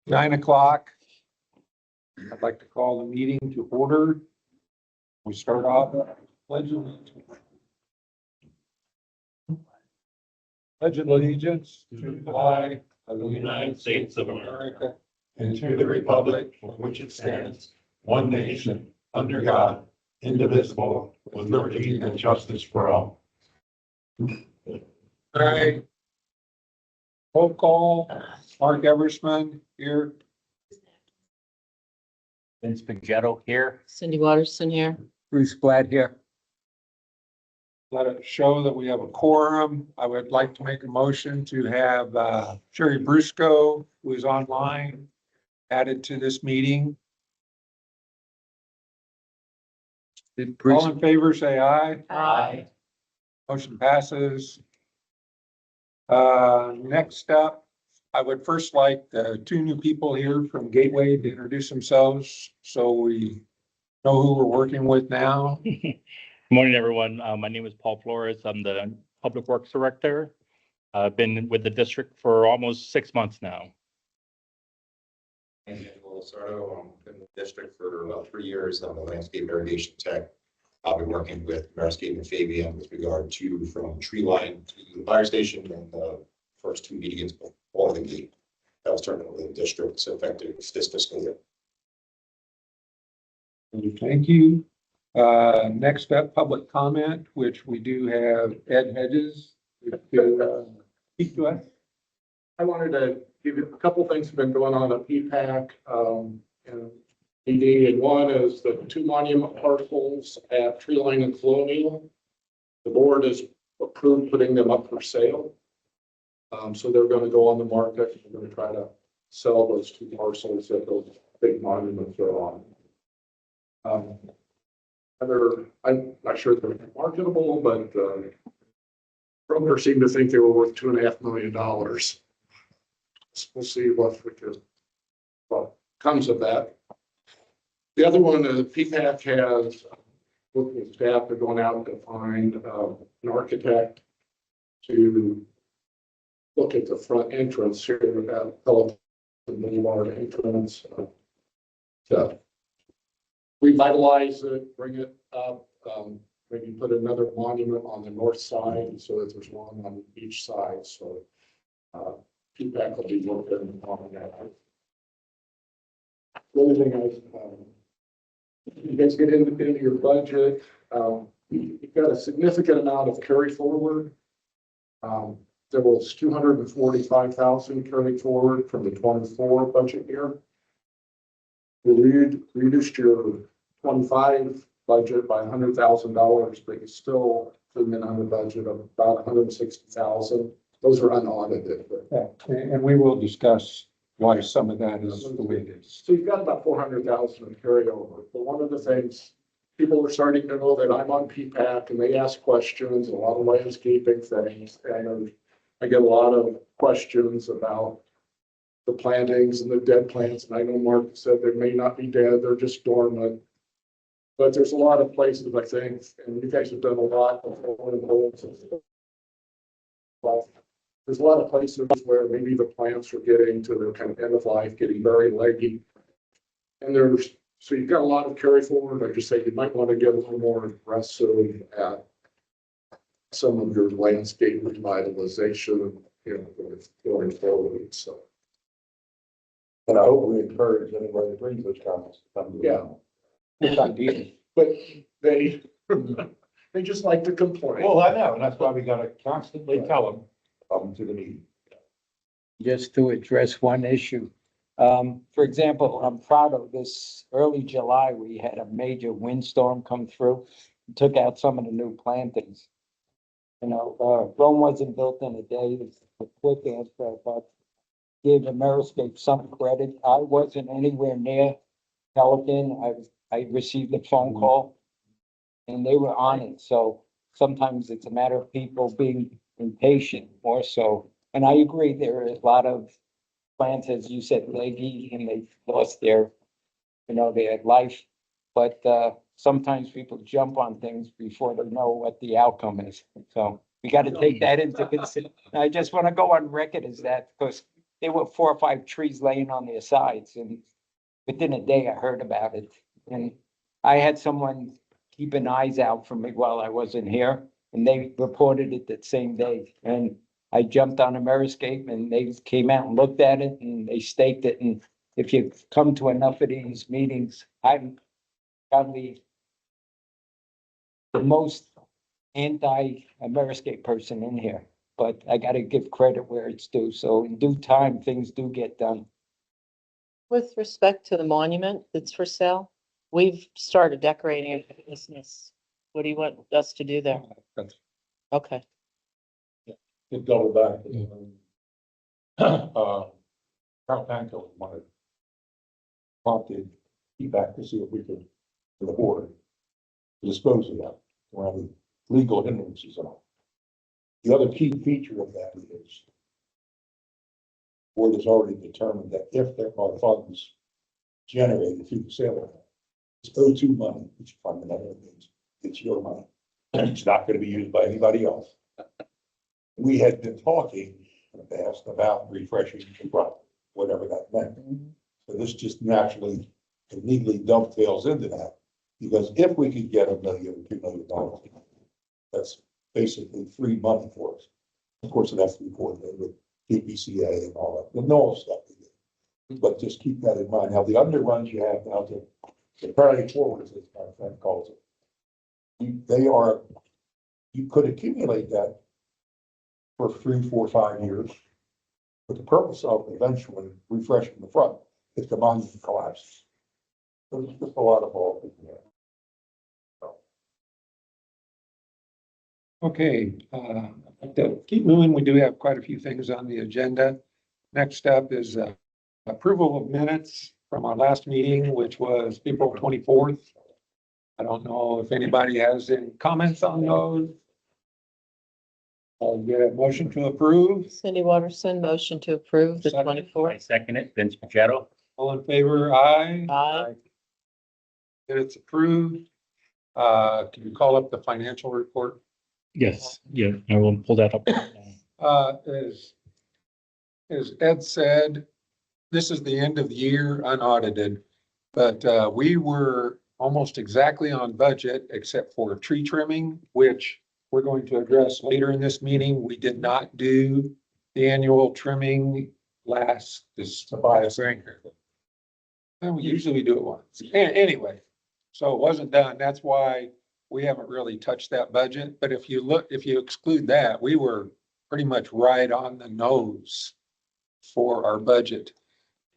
9 o'clock. I'd like to call the meeting to order. We start off pledge of allegiance to the flag of the United States of America and to the republic for which it stands, one nation, under God, indivisible, with liberty and justice for all. All right. Roll call. Mark Eversman here. Vince Pagetto here. Cindy Watterson here. Bruce Blatt here. Let it show that we have a quorum. I would like to make a motion to have Sherry Brusco, who is online, added to this meeting. Did Bruce, All in favor, say aye. Aye. Motion passes. Next up, I would first like the two new people here from Gateway to introduce themselves so we know who we're working with now. Good morning, everyone. My name is Paul Flores. I'm the Public Works Director. I've been with the district for almost 6 months now. And Sardo, I'm in the district for about 3 years. I'm a landscape irrigation tech. I'll be working with Mariscape and Fabian with regard to from tree line to the fire station and the first two meetings before the gate. That was turned over to the district, so effective this fiscal year. Thank you. Next up, public comment, which we do have Ed Hedges to speak to us. I wanted to give you a couple things that have been going on at PPAC, and PD, and one is the two monument parcels at Tree Line and Colonial. The board has approved putting them up for sale. So they're going to go on the market. We're going to try to sell those two parcels that those big monuments are on. I'm not sure they're marketable, but brokers seem to think they were worth $2.5 million. We'll see what comes of that. The other one is PPAC has worked with staff are going out to find an architect to look at the front entrance here at Pelican Boulevard entrance to revitalize it, bring it up, maybe put another monument on the north side so that there's one on each side. So PPAC will be working on that. The other thing you guys get into your budget, you've got a significant amount of carry forward. There was 245,000 carried forward from the 24 budget year. We reduced your 25 budget by $100,000, but you still came in on the budget of about 160,000. Those are unaudited. And we will discuss why some of that is the way it is. So you've got about 400,000 in carryover. But one of the things, people are starting to know that I'm on PPAC and they ask questions, a lot of landscaping things. And I get a lot of questions about the plantings and the dead plants. And I know Mark said they may not be dead, they're just dormant. But there's a lot of places, I think, and you guys have done a lot of there's a lot of places where maybe the plants are getting to the kind of end of life, getting very leggy. And so you've got a lot of carry forward. I just say you might want to get a little more aggressive at some of your landscape revitalization, going forward. So. And I hope we encourage anybody to bring those comments to come to. Yeah. Good idea. But they just like to complain. Well, I know, and that's why we gotta constantly tell them, to the meeting. Just to address one issue. For example, I'm proud of this early July, we had a major windstorm come through, took out some of the new plantings. Rome wasn't built in a day, it's a quick answer, but give Ameriscape some credit. I wasn't anywhere near Pelican. I received a phone call and they were on it. So sometimes it's a matter of people being impatient more so. And I agree, there are a lot of plants, as you said, leggy, and they lost their life. But sometimes people jump on things before they know what the outcome is. So we got to take that into consideration. I just want to go on record as that, because there were 4 or 5 trees laying on their sides, and within a day I heard about it. And I had someone keeping eyes out for me while I wasn't here, and they reported it that same day. And I jumped on Ameriscape and they came out and looked at it and they staked it. And if you come to enough of these meetings, I'm probably the most anti-Ameriscape person in here, but I gotta give credit where it's due. So in due time, things do get done. With respect to the monument that's for sale, we've started decorating it for business. What do you want us to do there? Okay, To double back. Carl Panko wanted prompted feedback to see if we could, for the board, dispose of that, around legal hindrances and all. The other key feature of that is the board has already determined that if there are funds generated through the sale of it, it's O2 money, which fundamentally means it's your money. It's not going to be used by anybody else. We had been talking in the past about refreshing the property, whatever that meant. So this just naturally and neatly dovetails into that, because if we could get $1 million, $2 million, that's basically free money for us. Of course, it has to be coordinated with DPCA and all that, the normal stuff we do. But just keep that in mind. Now, the underruns you have now the parallel forwards, as my friend calls it, you could accumulate that for 3, 4, 5 years, with the purpose of eventually refreshing the front if the monument collapses. So there's just a lot of ball in there. Okay, to keep moving, we do have quite a few things on the agenda. Next up is approval of minutes from our last meeting, which was April 24th. I don't know if anybody has any comments on those. I'll get a motion to approve. Cindy Watterson, motion to approve the Second. 24th. second it, Vince Machado. All in favor, aye. Aye. Minutes approved. Can you call up the financial report? Yes, yeah, I will pull that up. As Ed said, this is the end of the year unaudited, but we were almost exactly on budget except for tree trimming, which we're going to address later in this meeting. We did not do the annual trimming last spring. And we usually do it once. Anyway, so it wasn't done. That's why we haven't really touched that budget. But if you exclude that, we were pretty much right on the nose for our budget.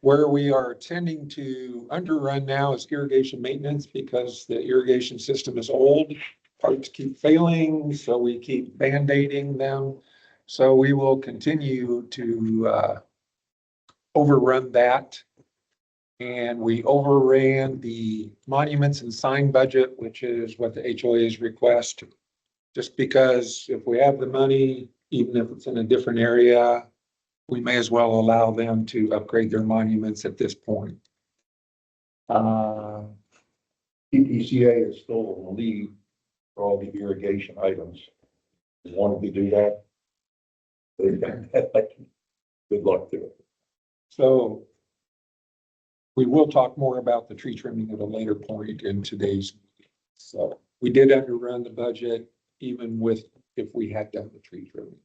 Where we are tending to underrun now is irrigation maintenance, because the irrigation system is old. Parts keep failing, so we keep band-aiding them. So we will continue to overrun that. And we overran the monuments and sign budget, which is what the HOA's request. Just because if we have the money, even if it's in a different area, we may as well allow them to upgrade their monuments at this point. DPCA is still in the lead for all the irrigation items. You wanted to do that? Good luck to it. So we will talk more about the tree trimming at a later point in today's meeting. So we did underrun the budget even if we had done the tree trimming.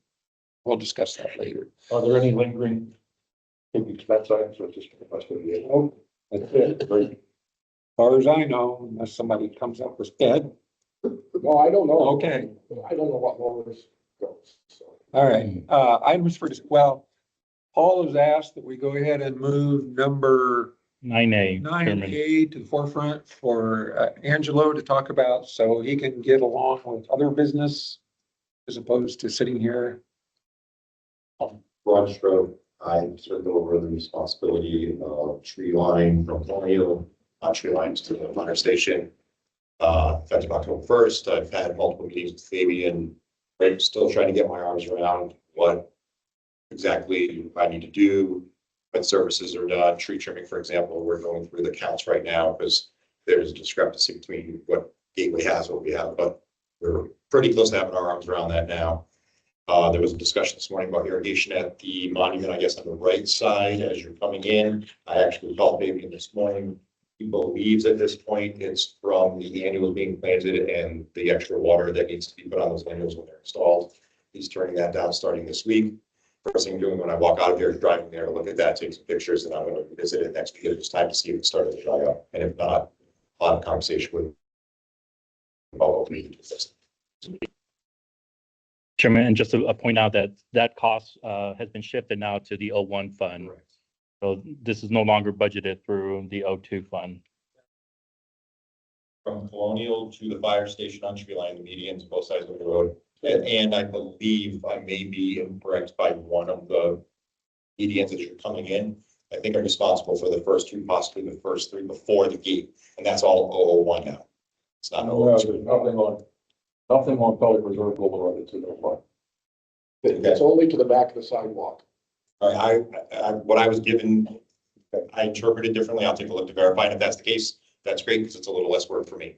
We'll discuss that later. Are there any lingering big expense items or just that's what it is? Oh, that's it. Great. As far as I know, unless somebody comes up with Ed. No, I don't know. Okay. I don't know what lowers goes, so. All right, items for, Paul has asked that we go ahead and move number 9A, Chairman. 9A to the forefront for Angelo to talk about, so he can get along with other business as opposed to sitting here. Broad stroke, I took over the responsibility of tree line from Colonial, tree lines to the fire station. Effective October 1st, I've had multiple meetings with Fabian. I'm still trying to get my arms around what exactly I need to do, what services are done. Tree trimming, for example, we're going through the counts right now because there's a discrepancy between what Gateway has, what we have, but we're pretty close to having our arms around that now. There was a discussion this morning about irrigation at the monument, I guess, on the right side as you're coming in. I actually called Fabian this morning. He believes at this point it's from the annuals being planted and the extra water that needs to be put on those annuals when they're installed. He's turning that down starting this week. First thing I'm doing when I walk out of here is driving there to look at that, take some pictures, and I'm going to visit it next week. It's time to see if it started to dry up. And if not, I'll have a conversation with about opening this. Chairman, and just to point out that that cost has been shifted now to the O1 fund. So this is no longer budgeted through the O2 fund. From Colonial to the fire station on Tree Line, the medians, both sides of the road. And I believe I may be incorrect by one of the medians that you're coming in. I think I'm responsible for the first two, possibly the first three before the gate. And that's all 001 now. It's not No, there's 002. nothing on Pelican Reserve Boulevard to the front. It's only to the back of the sidewalk. All right, what I was given, I interpreted differently. I'll take a look to verify. And if that's the case, that's great because it's a little less work for me.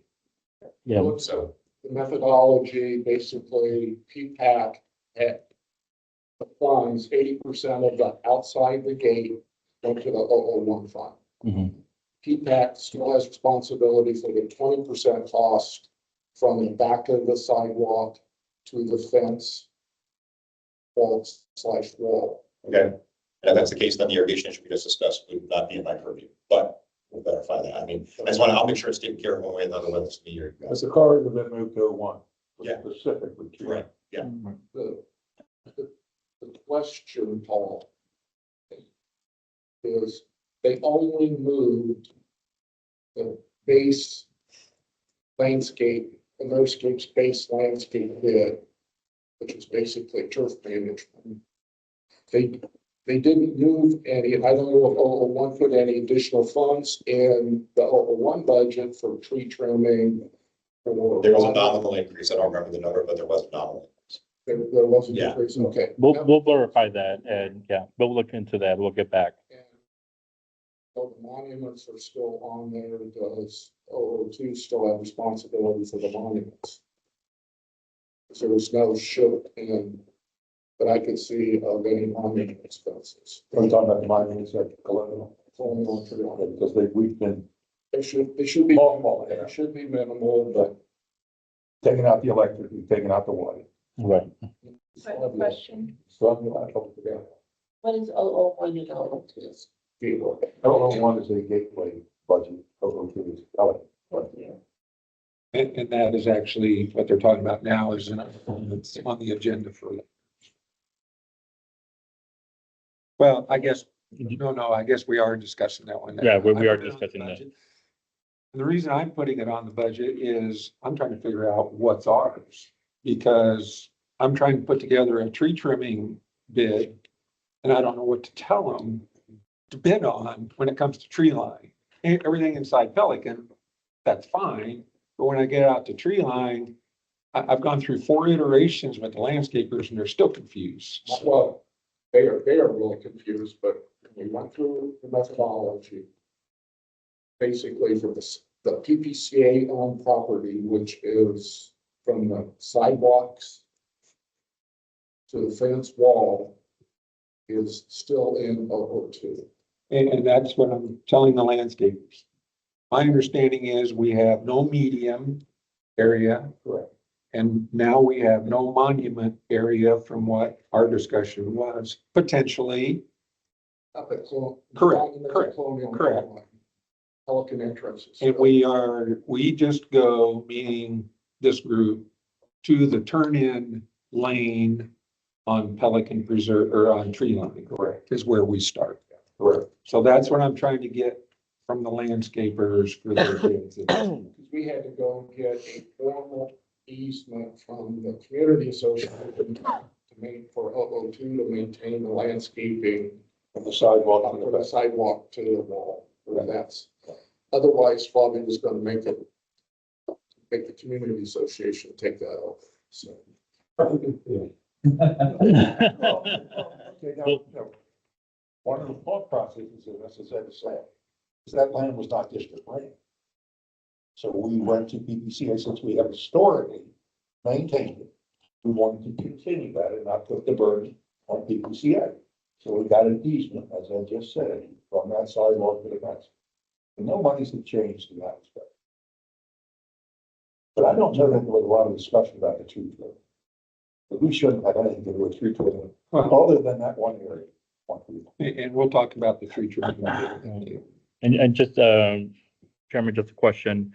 Yeah. So, The methodology, basically, PPAC had funds 80% of the outside the gate went to the 001 fund. Mhm. PPAC still has responsibility for the 20% cost from the back of the sidewalk to the fence wall. okay. And if that's the case, then the irrigation issue we just discussed would not be in my purview, but we'll verify that. I mean, I just want to, I'll make sure it's taken care of one way or another, whether it's me or you As guys. the car has been moved to one. Yeah. Specifically. to- Right, yeah. The question, Paul, is they only moved the base landscape, the Earthscape's base landscape bid, which is basically turf management. They didn't move any, and I don't know if 001 put any additional funds in the 001 budget for tree trimming. Or There was a nominal increase. I don't remember the number, but there was a nominal increase. There wasn't. Yeah. Okay. We'll verify that and yeah, we'll look into that. We'll get back. And so the monuments are still on there. Does 002 still have responsibility for the monuments? Because there was no shift in, that I could see of any monument expenses. I'm talking about the monuments at Colonial. Only on to the- Because we've been They should be, mothballing they it, should be minimal, but taking out the electric, we've taken out the water. Right. I have a question. So I'm gonna hold it together. What is 001 and 002? people. 001 is a gateway budget, 002 is Pelican. And that is actually what they're talking about now is it's on the agenda for. Well, I guess, I guess we are discussing that one. Yeah, we are I put it on the discussing that. budget. And the reason I'm putting it on the budget is I'm trying to figure out what's ours. Because I'm trying to put together a tree trimming bid. And I don't know what to tell them to bid on when it comes to tree line. Everything inside Pelican, that's fine. But when I get out to tree line, I've gone through 4 iterations with the landscapers and they're still confused. Well, they are really confused, but we went through the methodology. Basically for the PPCA owned property, which is from the sidewalks to the fence wall, is still in 002. And that's what I'm telling the landscapers. My understanding is we have no medium area. Correct. And now we have no monument area from what our discussion was, potentially. Up at Colonial. Correct. Correct. Pelican entrances. And we just go, meaning this group, to the turn-in lane on Pelican Preserve or on Tree Line. Correct. Is where we start. Correct. So that's what I'm trying to get from the landscapers for their bids. Because we had to go get a formal easement from the community association to make for 002 to maintain the landscaping From the sidewalk on from the the back. sidewalk to the wall. That's, otherwise Bobby was gonna make the community association take that over, so. Okay, now, one of the thought processes of this is that land was not district land. So we went to PPCA since we have historically maintained it We wanted to continue that and not put the burden on PPCA. So we got an easement, as I just said, from that sidewalk to the fence. And no monies have changed in that respect. But I don't know that there was a lot of discussion about the tree trimming. But we shouldn't have anything to do with tree trimming, other than that one area. And we'll talk about the tree trimming. And just, Chairman, just a question.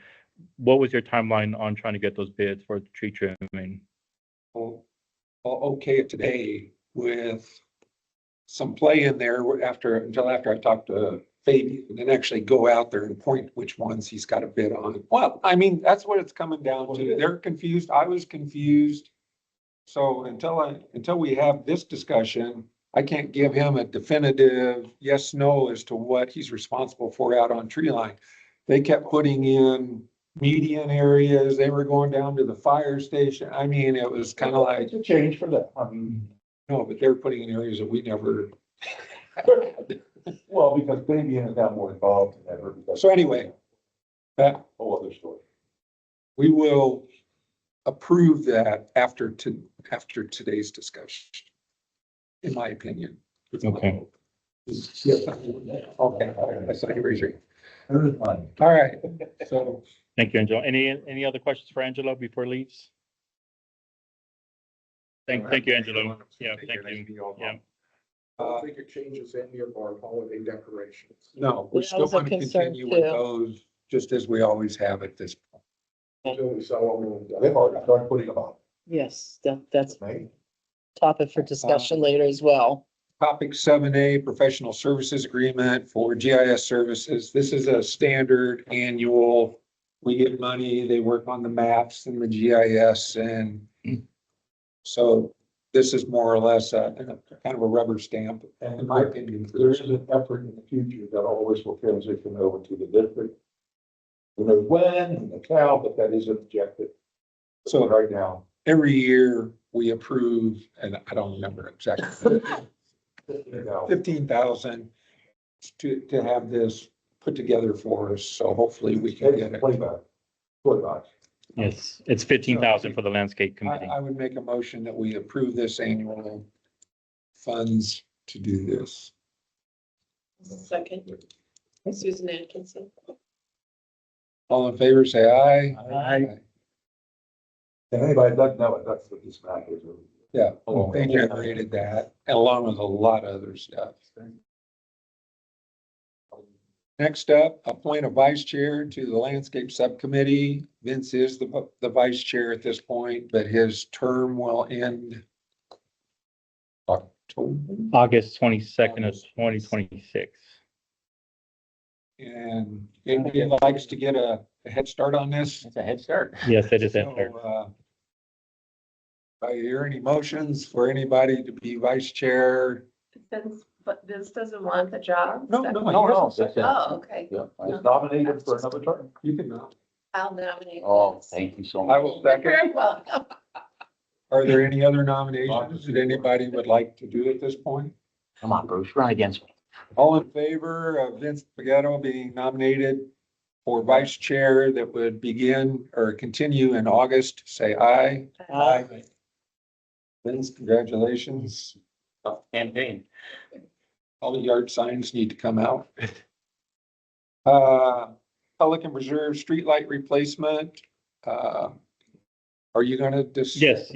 What was your timeline on trying to get those bids for the tree trimming? I'll okay it today with some play in there until after I talk to Fabian, and then actually go out there and point which ones he's got a bid on. Well, I mean, that's what it's coming down to. They're confused. I was confused. So until we have this discussion, I can't give him a definitive yes, no as to what he's responsible for out on tree line. They kept putting in median areas. They were going down to the fire station. I mean, it was kind of like, It's a change for them. I mean, no, but they're putting in areas that we never. well, because Fabian is now more involved than ever. Because So anyway, that whole other story. we will approve that after today's discussion, in my opinion. Okay. Okay, I saw you raise your hand. All right, so Thank you, Angelo. Any other questions for Angelo before he leaves? Thank you, Angelo. Yeah, thank you. Yeah. I don't think it changes any of our holiday decorations. no, we That still was a want to concern, continue with too. those, just as we always have at this point. Until we sell them. They've already started putting them on. Yes, that's May. topic for discussion later as well. Topic 7A, professional services agreement for GIS services. This is a standard annual. We get money, they work on the maps and the GIS, and so this is more or less a kind of a rubber stamp, And in my opinion. there is an effort in the future that always will transition over to the district. Who knows when and the how, but that is an objective. So So right now, every year we approve, and I don't remember exactly, you know, 15,000 to have this put together for us. So hopefully we can get it. playback. Playback. Yes, it's 15,000 for the landscape committee. I would make a motion that we approve this annual funds to do this. Second. Susan Atkinson. All in favor, say aye. Aye. And anybody that doesn't know it, that's what this map is. Yeah, they generated that, along with a lot of other stuff. Next up, appoint a vice chair to the landscape subcommittee. Vince is the vice chair at this point, but his term will end October. August 22nd of 2026. And anybody likes to get a head start on this? It's a head start. Yes, it is. So, I hear any motions for anybody to be vice chair? But Vince doesn't want the job? No, Is that- no, No, he has a no, second. Oh, okay. Yeah, I was nominated for another term. You can not. I'll nominate. Oh, Vince. thank you so I much. will You're second. very welcome. Are there any other nominations that anybody would like to do at this point? Come on, Bruce, run against me. All in favor of Vince Pagano being nominated for vice chair that would begin or continue in August, say aye. Aye. Vince, congratulations. Campaign. All the yard signs need to come out. Pelican Reserve streetlight replacement. Are you gonna Yes,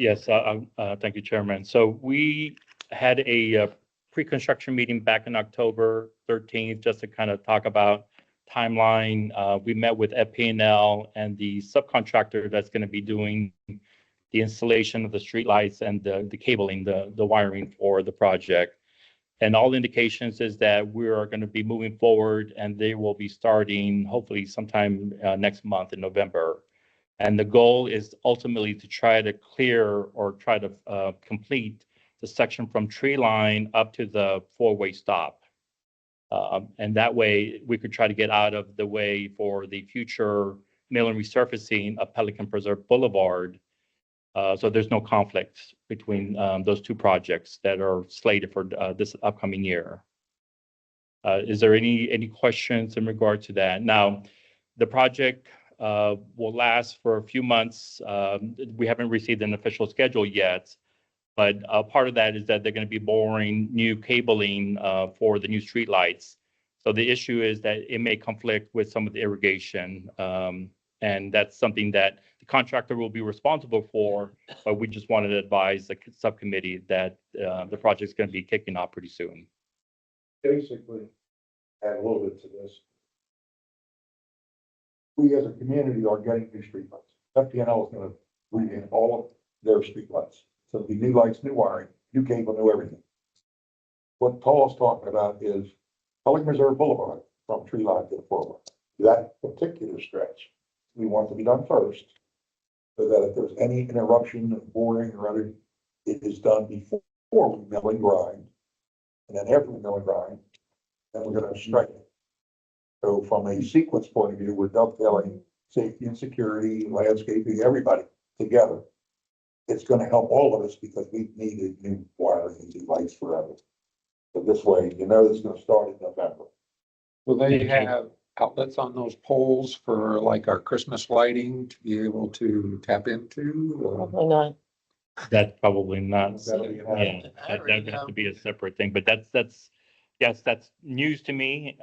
thank you, Chairman. So we had a pre-construction meeting back in October 13th, just to kind of talk about timeline. We met with FP&L and the subcontractor that's going to be doing the installation of the streetlights and the cabling, the wiring for the project. And all indications is that we are going to be moving forward, and they will be starting hopefully sometime next month in November. And the goal is ultimately to try to clear or try to complete the section from tree line up to the four-way stop. And that way we could try to get out of the way for the future mill and resurfacing of Pelican Preserve Boulevard. So there's no conflicts between those two projects that are slated for this upcoming year. Is there any questions in regard to that? Now, the project will last for a few months. We haven't received an official schedule yet, but part of that is that they're going to be boring new cabling for the new streetlights. So the issue is that it may conflict with some of the irrigation. And that's something that the contractor will be responsible for, but we just wanted to advise the subcommittee that the project's going to be kicking off pretty soon. Basically, add a little bit to this. We as a community are getting new streetlights. FPNL is gonna bring in all of their streetlights. So it'll be new lights, new wiring, new cable, new everything. What Paul's talking about is Pelican Reserve Boulevard from tree line to the forward. That particular stretch, we want to be done first. So that if there's any interruption of boring or other, it is done before we mill and grind. And then after we mill and grind, then we're gonna strike it. So from a sequence point of view, we're dovetailing safety and security, landscaping, everybody together. It's gonna help all of us because we've needed new wiring and new lights forever. So this way, you know, this is gonna start in November. Will they have outlets on those poles for like our Christmas lighting to be able to tap into? or- Probably not. That's probably not, That'll get yeah, happening. that has to be a separate thing, but yes, that's news to me.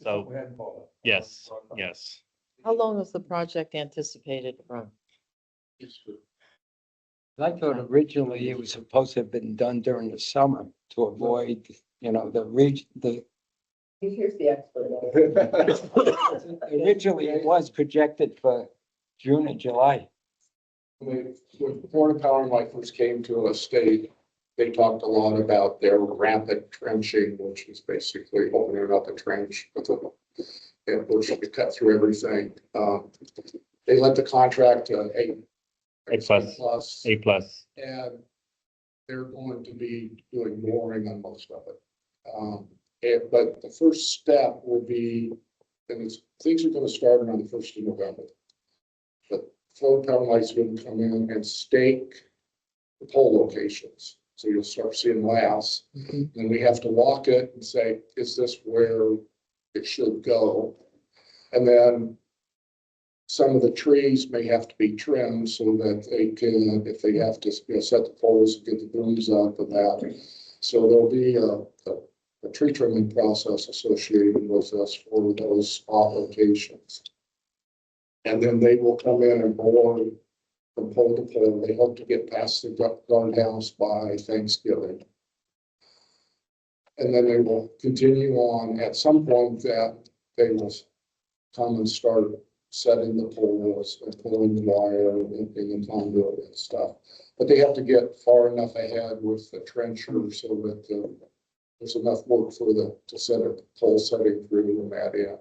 So, We hadn't thought of. yes, yes. How long is the project anticipated to run? I thought originally it was supposed to have been done during the summer to avoid, the, Here's the expert. originally it was projected for June and July. When Florida Power and Light first came to a state, they talked a lot about their rapid trenching, which is basically opening up a trench with a, and which you could cut through everything. They let the contract A plus. A plus. and they're going to be doing boring on most of it. But the first step will be, and things are going to start around the 1st of November. But Florida Power and Light's going to come in and stake the pole locations. So you'll start seeing laths. And we have to walk it and say, is this where it should go? And then some of the trees may have to be trimmed so that they can, if they have to set the poles, get the brooms up and that. So there'll be a tree trimming process associated with this for those spot locations. And then they will come in and bore from pole to pole. They hope to get past the guardhouse by Thanksgiving. And then they will continue on. At some point that they will come and start setting the poles and pulling the wire and the conduit and stuff. But they have to get far enough ahead with the trencher so that there's enough work for to set a pole setting through and that in.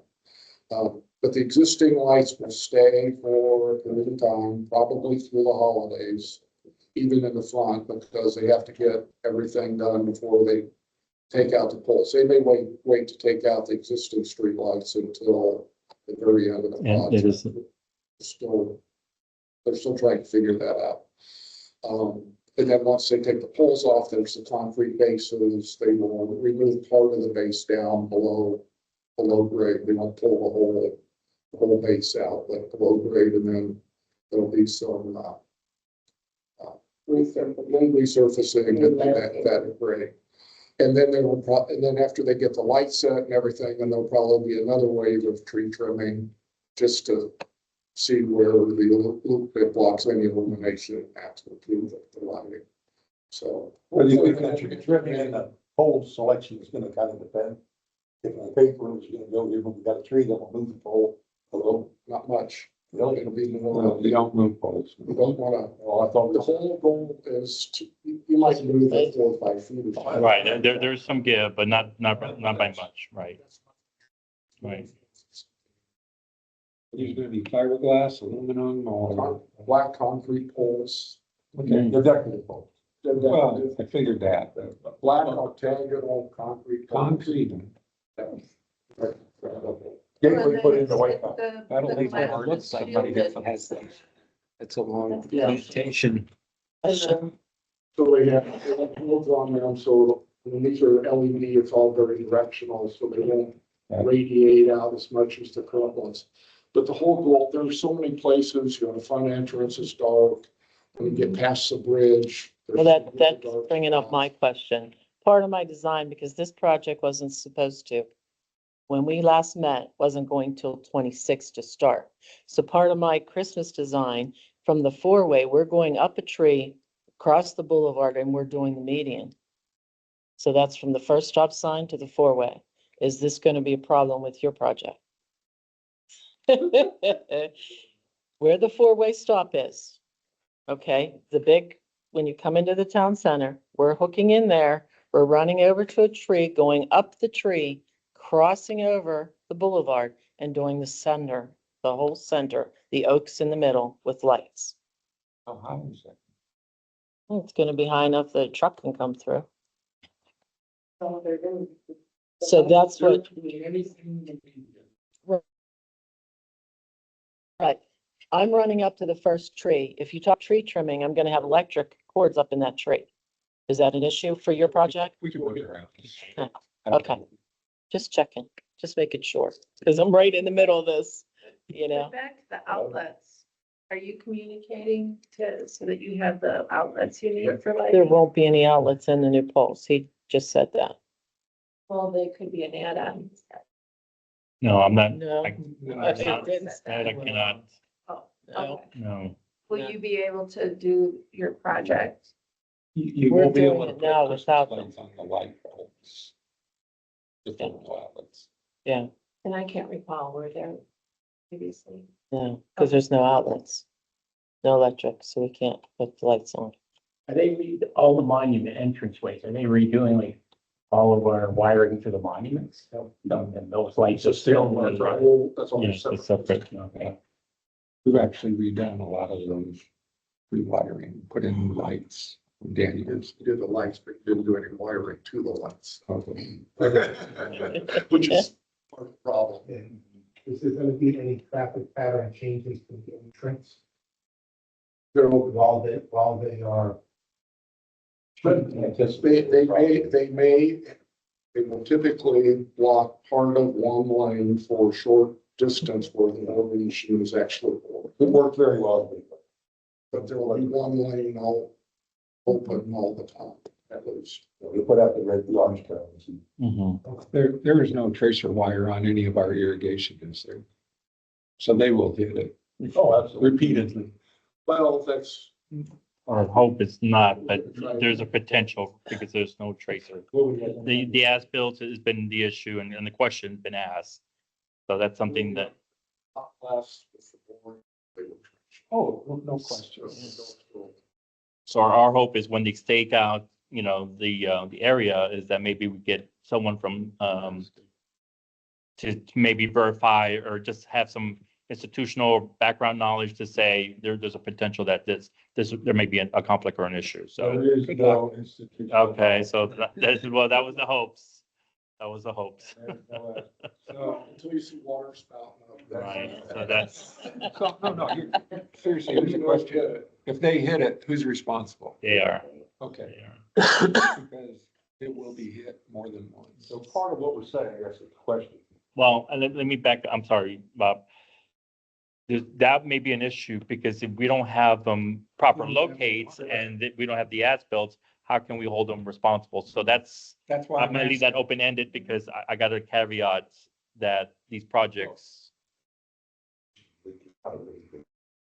But the existing lights will stay for a period of time, probably through the holidays, even in the front, because they have to get everything done before they take out the poles. They may wait to take out the existing street lights until the very end of the And it is, project. They're still trying to figure that out. And then once they take the poles off, there's the concrete bases. They will remove part of the base down below grade. They won't pull the whole base out, but below grade, and then there'll be some resurfacing at that grade. And then they will and then after they get the light set and everything, then there'll probably be another wave of tree trimming just to see where the loop bit blocks any illumination at to improve the lighting. So. Well, you think that you're trimming in the pole selection is gonna kind of depend. If the paper is gonna go here, but we got a tree that will move the pole a little, Not much. really. It'll be more. Well, we don't move poles. We don't wanna, Well, I thought the whole goal is to, you might move it 4 or 5 feet. or something. right, there's some give, but not by much, right? Right. These gonna be fiberglass, aluminum, or, Black concrete poles. okay, they're decorative poles. They're well, decorative. I figured that, but Black octagonal concrete. poles. concrete. Gateway put in the white top. That'll leave it looks like it has that. It's a long limitation. So they have poles on them, so when these are LED, it's all very directional, so they won't radiate out as much as the current ones. But the whole goal, there's so many places, the front entrance is dark. When you get past the bridge. Well, that's bringing up my question. Part of my design, because this project wasn't supposed to, when we last met, wasn't going till 26 to start. So part of my Christmas design, from the four-way, we're going up a tree, across the boulevard, and we're doing the median. So that's from the first stop sign to the four-way. Is this going to be a problem with your project? Where the four-way stop is. Okay, when you come into the town center, we're hooking in there, we're running over to a tree, going up the tree, crossing over the boulevard and doing the whole center, the oaks in the middle with lights. How high is that? It's gonna be high enough that a truck can come through. So they're doing. So that's what, right. I'm running up to the first tree. If you talk tree trimming, I'm gonna have electric cords up in that tree. Is that an issue for your project? We can work it around. Okay. Just checking, just making sure, because I'm right in the middle of this, you know? Back to the outlets. Are you communicating so that you have the outlets you need for There lighting? won't be any outlets in the new poles. He just said that. Well, they could be an add-on. No, I'm not, No. I No, I cannot, didn't that I say cannot, Oh, no. okay. no. Will you be able to do your project? You We're won't be able doing to it put now Christmas without them. lights on the light bulbs. If there were no outlets. Yeah, And I can't recall where they're previously. no, because there's no outlets. No electric, so we can't put the lights on. Are they all the monument entranceways? Are they redoing like all of our wiring to the monuments? So, and those lights are still. That's all. Yes, it's separate. Okay. We've actually redone a lot of those rewiring, put in new lights. Daniels. You did the lights, but you didn't do any wiring to the lights. Okay. Which is part of the problem. Is there gonna be any traffic pattern changes to the entrance They're while they are? They will typically block part of one lane for a short distance where the other machine is actually. It worked very well. But there will be one lane all open all the time, at least. We put out the red orange cones. Mhm. There is no tracer wire on any of our irrigation, is there? So they will hit it Oh, absolutely. repeatedly. Well, that's. Our hope is not, but there's a potential because there's no tracer. The as-built has been the issue and the question's been asked. So that's something that, Last with the board. Oh, no question. so our hope is when they stake out, the area is that maybe we get someone from, to maybe verify or just have some institutional background knowledge to say there's a potential that there may be a conflict or an issue. So, There is no institution. okay, so well, that was the hopes. That was the hopes. So until you see water spouting up. Right, so that's, So, seriously, here's a question. If they hit it, who's responsible? they are. Okay, They are. because it will be hit more than once. So part of what we're saying, I guess, is the question. Well, and let me back, I'm sorry, Bob. That may be an issue because if we don't have them proper locates and that we don't have the as-built, how can we hold them responsible? So that's why I'm gonna leave that open-ended because I got a caveat that these projects,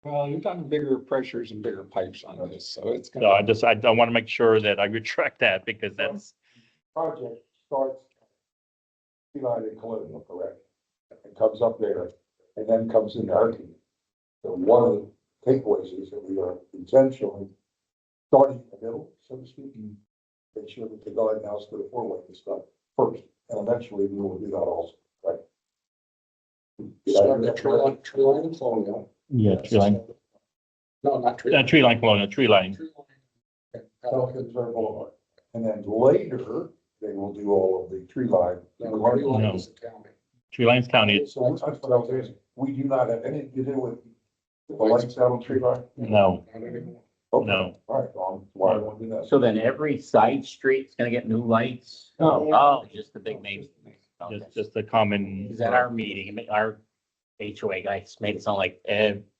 Well, you're talking bigger pressures and bigger pipes on this, so it's so I gonna. want to make sure that I retract that because that's, Project starts. United Colonial, correct? And comes up there and then comes into our team. So one of the takeaways is that we are intentionally starting in the middle, so to speak, and make sure that the guard house to the four-way and stuff first, and eventually we will do that also, right? Start the tree line and colonial. yeah, tree line, No, not tree. tree line, Colonial, tree line. Tree line. Pelican Reserve Boulevard. And then later, they will do all of the tree line. No, tree line No. is the county. Tree line's county, So that's what I was asking. We do not have anything to do with the lights out on tree line? no, Not anymore. Okay. no. All right, well, that's why I want to do that. So then every side street's gonna get new lights? No. Oh, just the big names. Okay. Just a common. Is that our meeting, our HOA guys made it sound like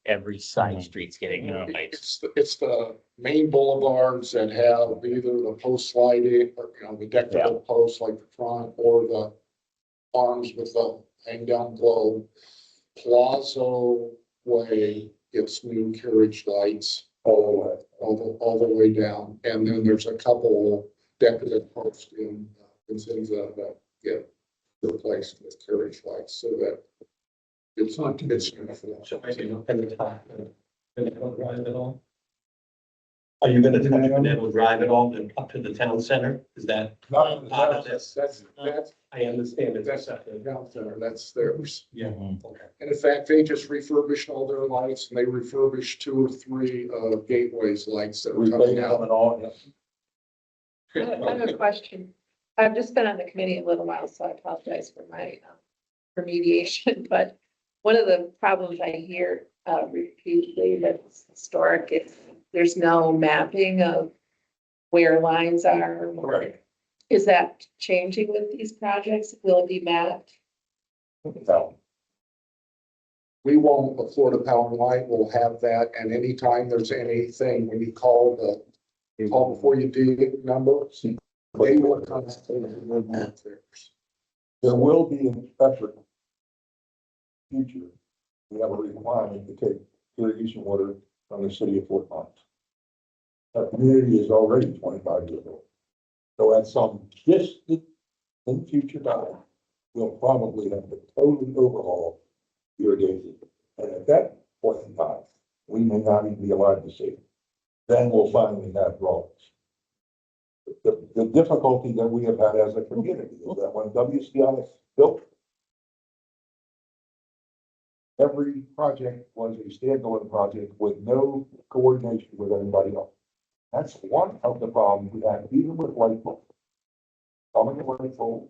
every side street's getting lights. It's the main boulevards that have either the post lighting or, the decorative posts like the front or the arms with the hang down globe. Plaza Way gets new carriage lights all the way down. And then there's a couple decorative posts in Vincenza that get replaced with carriage lights so that it's not, it's. Are you gonna touch Pinetto Drive at all and up to the town center? Is that Not, part of this? that's, I understand that's it's. the town center, that's theirs. Yeah. And in fact, they just refurbished all their lights and they refurbished 2 or 3 Gateways lights that are coming out. and all, I have a question. I've just been on the committee a little while, so I apologize for my remediation, but one of the problems I hear repeatedly that's historic is there's no mapping of where lines are. Correct. Is that changing with these projects? Will it be mapped? No. We won't, the Florida Power and Light will have that, and anytime there's anything, when you call before you dig numbers, they will come and map theirs. There will be an effort. Future, we have a requirement to take irrigation water from the city of Fort Myers. That community is already 25 years old. So at some distant in future time, we'll probably have to totally overhaul irrigation. And at that point in time, we may not even be allowed to see it. Then we'll finally have drawings. The difficulty that we have had as a community is that when WCI built, every project was a standalone project with no coordination with anybody else. That's one of the problems we have, even with light poles. Coming to light poles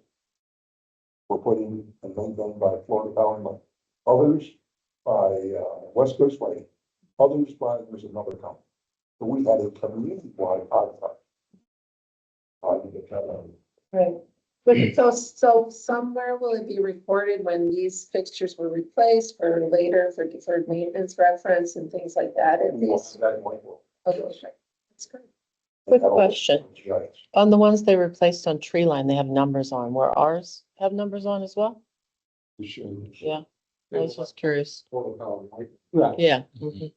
were put in and maintained by Florida Power and Light. Others by West Coast Light, others by, there's another company. So we had a community-wide contract. Right. But so somewhere will it be recorded when these fixtures were replaced for later for deferred maintenance reference and things like that? At least. Okay, sure. That's great. Quick question. On the ones they replaced on tree line, they have numbers on, where ours have numbers on as well? Yeah, I was just curious. Florida Power and Light. Right. Yeah. Mhm.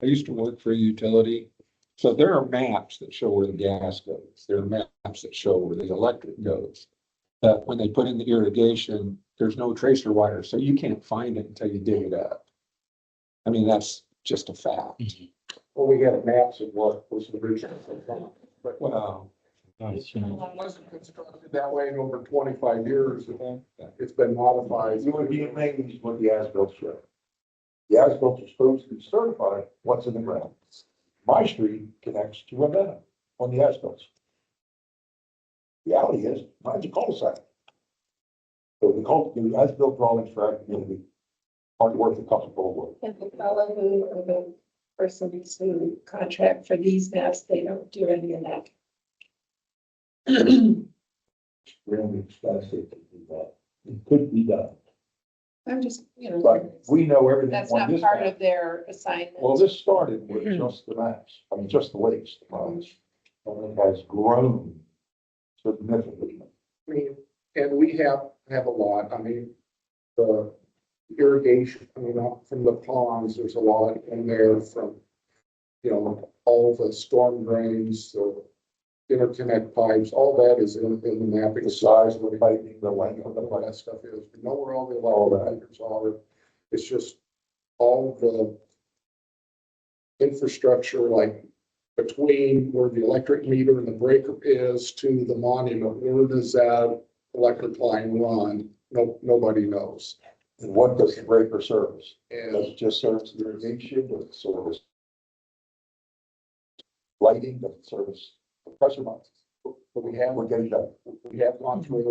I used to work for a utility. So there are maps that show where the gas goes. There are maps that show where the electric goes. But when they put in the irrigation, there's no tracer wire, so you can't find it until you dig it up. I mean, that's just a fact. Well, we have maps of what was originally. But Wow. it wasn't constructed that way in over 25 years. It's been modified. You would be amazed what the as-built show. The as-built are supposed to be certified what's in the ground. My street connects to a meadow on the as-built. Reality is, mine's a cul-de-sac. So the as-built drawings for our community aren't worth a couple of words. And the fellow who, or the person who contract for these maps, they don't do any of that. Really expensive to do that. It could be done, I'm just, but we know everything. that's on not this part map. of their assignment. Well, this started with just the maps, I mean, just the lakes, the ponds. And it has grown significantly. I mean, and we have a lot, I mean, the irrigation, from the ponds, there's a lot in there from, all the storm drains, the interconnect pipes, all that is in the mapping. The size of the piping, the length of the All pipe. that stuff is, we know where all the electric are, it's just all the infrastructure, like between where the electric meter and the breaker is to the monument, where does that electric line run? Nobody knows. And what does the breaker service? Does And it just service irrigation, does it service lighting, does it service pressure boxes? but We're getting done. we have gone through,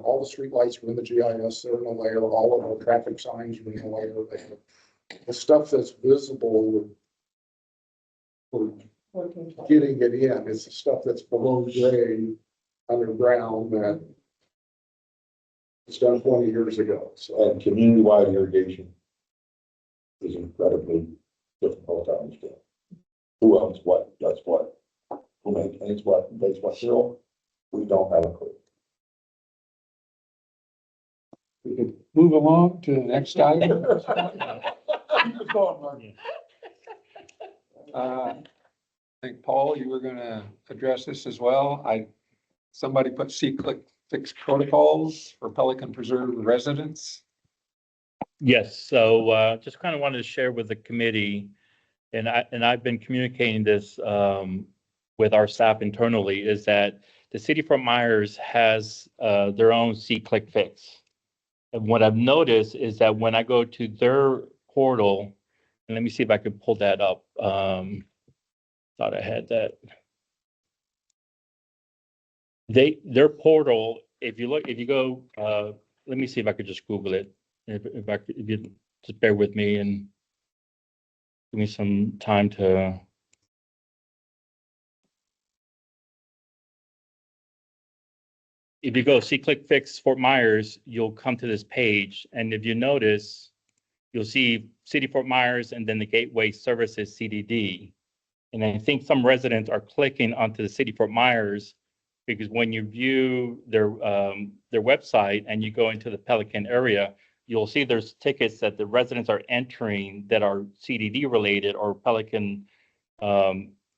all the streetlights are in the GIS, they're in the layer, all of our traffic signs are in the layer. The stuff that's visible, we're getting it in, it's the stuff that's below grade underground that was done 20 years ago, so. And community-wide irrigation is incredibly difficult to understand. Who owns what, does what, who maintains what, and pays what bill, we don't have a clue. We could move along to the next item. I think, Paul, you were gonna address this as well. Somebody put C-click fixed protocols for Pelican Preserve residents. Yes, so just kind of wanted to share with the committee, and I've been communicating this with our staff internally, is that the city of Fort Myers has their own C-click fix. And what I've noticed is that when I go to their portal, and let me see if I can pull that up. Thought I had that. Their portal, if you go, let me see if I could just Google it. If you just bear with me and give me some time to. If you go C-click fix Fort Myers, you'll come to this page, and if you notice, you'll see City of Fort Myers and then the Gateway Services CDD. And I think some residents are clicking onto the City of Fort Myers because when you view their website and you go into the Pelican area, you'll see there's tickets that the residents are entering that are CDD related or Pelican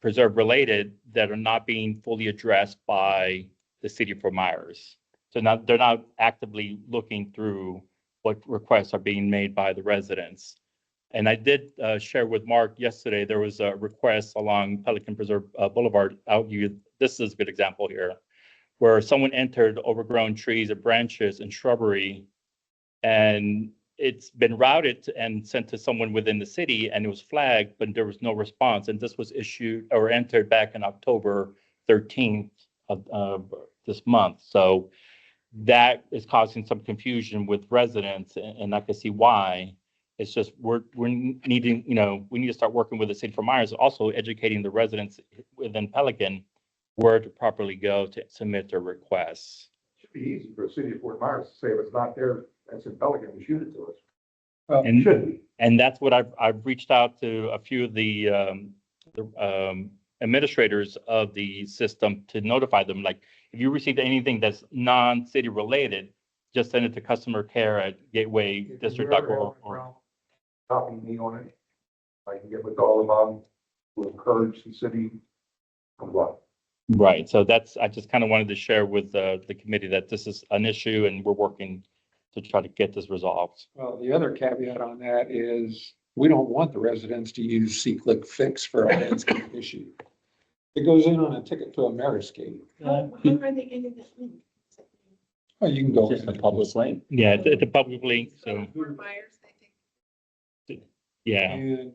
Preserve related that are not being fully addressed by the City of Fort Myers. So they're not actively looking through what requests are being made by the residents. And I did share with Mark yesterday, there was a request along Pelican Preserve Boulevard out here. This is a good example here, where someone entered overgrown trees and branches and shrubbery, and it's been routed and sent to someone within the city, and it was flagged, but there was no response. And this was issued or entered back in October 13th of this month. So that is causing some confusion with residents, and I can see why. It's just we're needing, we need to start working with the city of Fort Myers, also educating the residents within Pelican where to properly go to submit their requests. Should be easy for the city of Fort Myers to say if it's not there, that's in Pelican, to shoot it to us. And Should be. And that's what I've reached out to a few of the administrators of the system to notify them. Like, if you received anything that's non-city related, just send it to customer care at gatewaydistrict.org. Copy me on it. I can get with all of them to encourage the city to comply. Right. So I just kind of wanted to share with the committee that this is an issue and we're working to try to get this resolved. Well, the other caveat on that is we don't want the residents to use C-click fix for a landscape issue. It goes in on a ticket to a Meriscape. How are they getting this link? Oh, you can go Just in a the public link. Yeah, it's a public link. So, Fort Myers, I think. yeah. And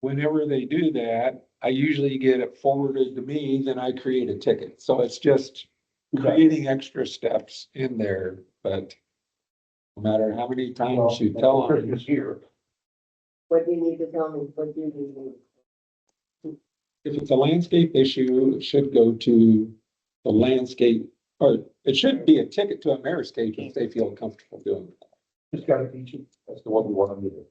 whenever they do that, I usually get it forwarded to me, then I create a ticket. So it's just creating extra steps in there, but no matter how many times you tell them. Christmas here. What do you need to tell me? What do you need? If it's a landscape issue, it should go to the landscape, or it should be a ticket to a Meriscape if they feel comfortable doing it. Just gotta teach it. That's the one we want them to do.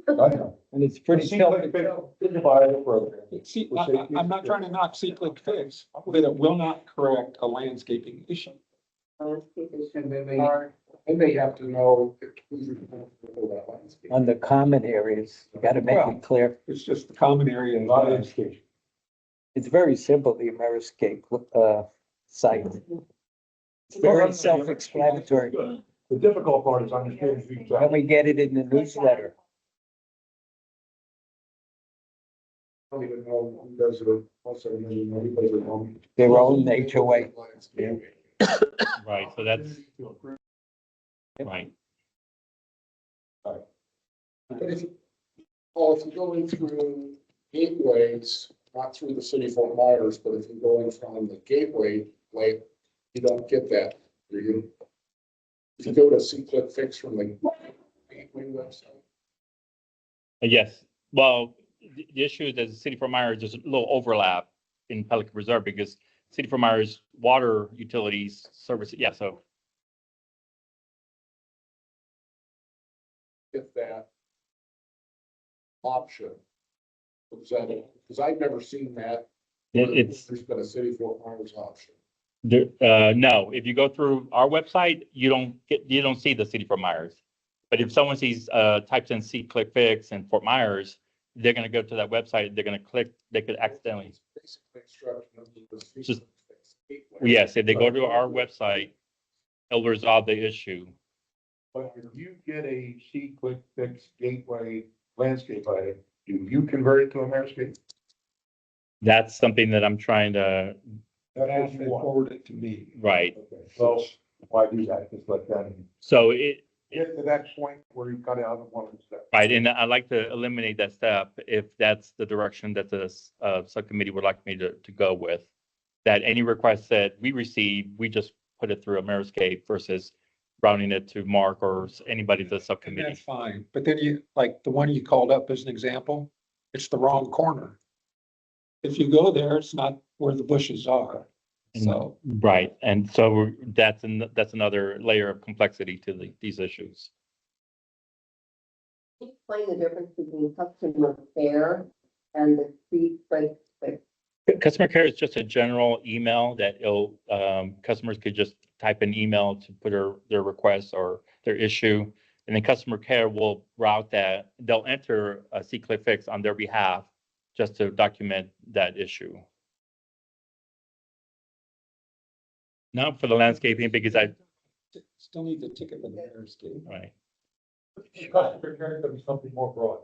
I know. And it's pretty See, self. like, it's a viable program. See, I'm not trying to knock C-click fix, but it will not correct a landscaping issue. And then they have to know who's responsible for that landscape. On the common areas, you gotta make it clear. It's just the common area. A lot of education. It's very simple, the Meriscape, site. It's very self-explanatory. The difficult part is understanding who's When we get it in the newsletter, I don't even know who does it, also, everybody would know. their own HOA. Right. So that's right. But if you go in through gateways, not through the city of Fort Myers, but if you go in from the gateway, like, you don't get that, do you? If you go to C-click fix from the gateway website. Yes. Well, the issue is that the city of Fort Myers, there's a little overlap in Pelican Reserve because City of Fort Myers water utilities service. Yeah. So get that option? Because I've never seen that. It's, There's been a city Fort Myers option. no, if you go through our website, you don't see the city Fort Myers. But if someone sees, types in see click fix and Fort Myers, they're gonna go to that website, they're gonna click, they could accidentally. Basically instruction of the Just- Yes, if they go to our website, it'll resolve the issue. But if you get a C-click fix gateway landscape item, do you convert it to a Meriscape? That's something that I'm trying to, That's what Ask you and want. forward it to me. right. Okay, so why do that? Just let them So it, get to that point where you cut out one of the steps. right, and I'd like to eliminate that step if that's the direction that the subcommittee would like me to go with. That any requests that we receive, we just put it through Ameriscape versus routing it to Mark or anybody in the And subcommittee. that's fine. But then you, like the one you called up as an example, it's the wrong corner. If you go there, it's not where the bushes are. So, Right, and so that's another layer of complexity to these issues. Explain the difference between customer care and the C-click fix. Customer care is just a general email that customers could just type an email to put their request or their issue. And then customer care will route that, they'll enter a C-click fix on their behalf just to document that issue. Not for the landscaping because still need the ticket for the Meriscape. right, Customer care could be something more broad.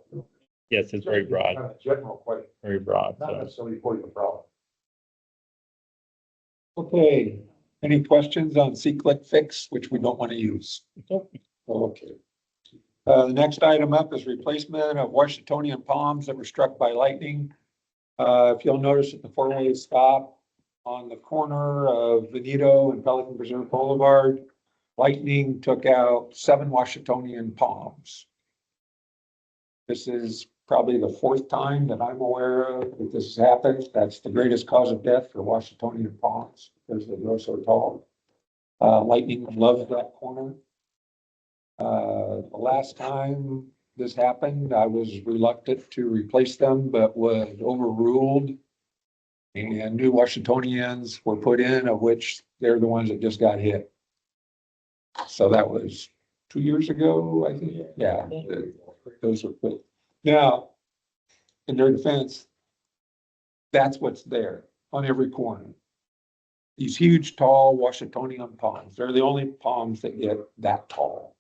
yes, it's very broad, Kind of general question, very broad. not So. necessarily for your problem. Okay, any questions on C-click fix, which we don't want to use? Okay. The next item up is replacement of Washingtonian palms that were struck by lightning. If you'll notice at the four-way stop on the corner of Veneto and Pelican Preserve Boulevard, lightning took out 7 Washingtonian palms. This is probably the 4th time that I'm aware of that this has happened. That's the greatest cause of death for Washingtonian palms because they grow so tall. Lightning loves that corner. The last time this happened, I was reluctant to replace them, but was overruled. And new Washingtonians were put in, of which they're the ones that just got hit. So that was 2 years ago, I think. Yeah, those were put. Now, in their defense, that's what's there on every corner. These huge, tall Washingtonian palms. They're the only palms that get that tall.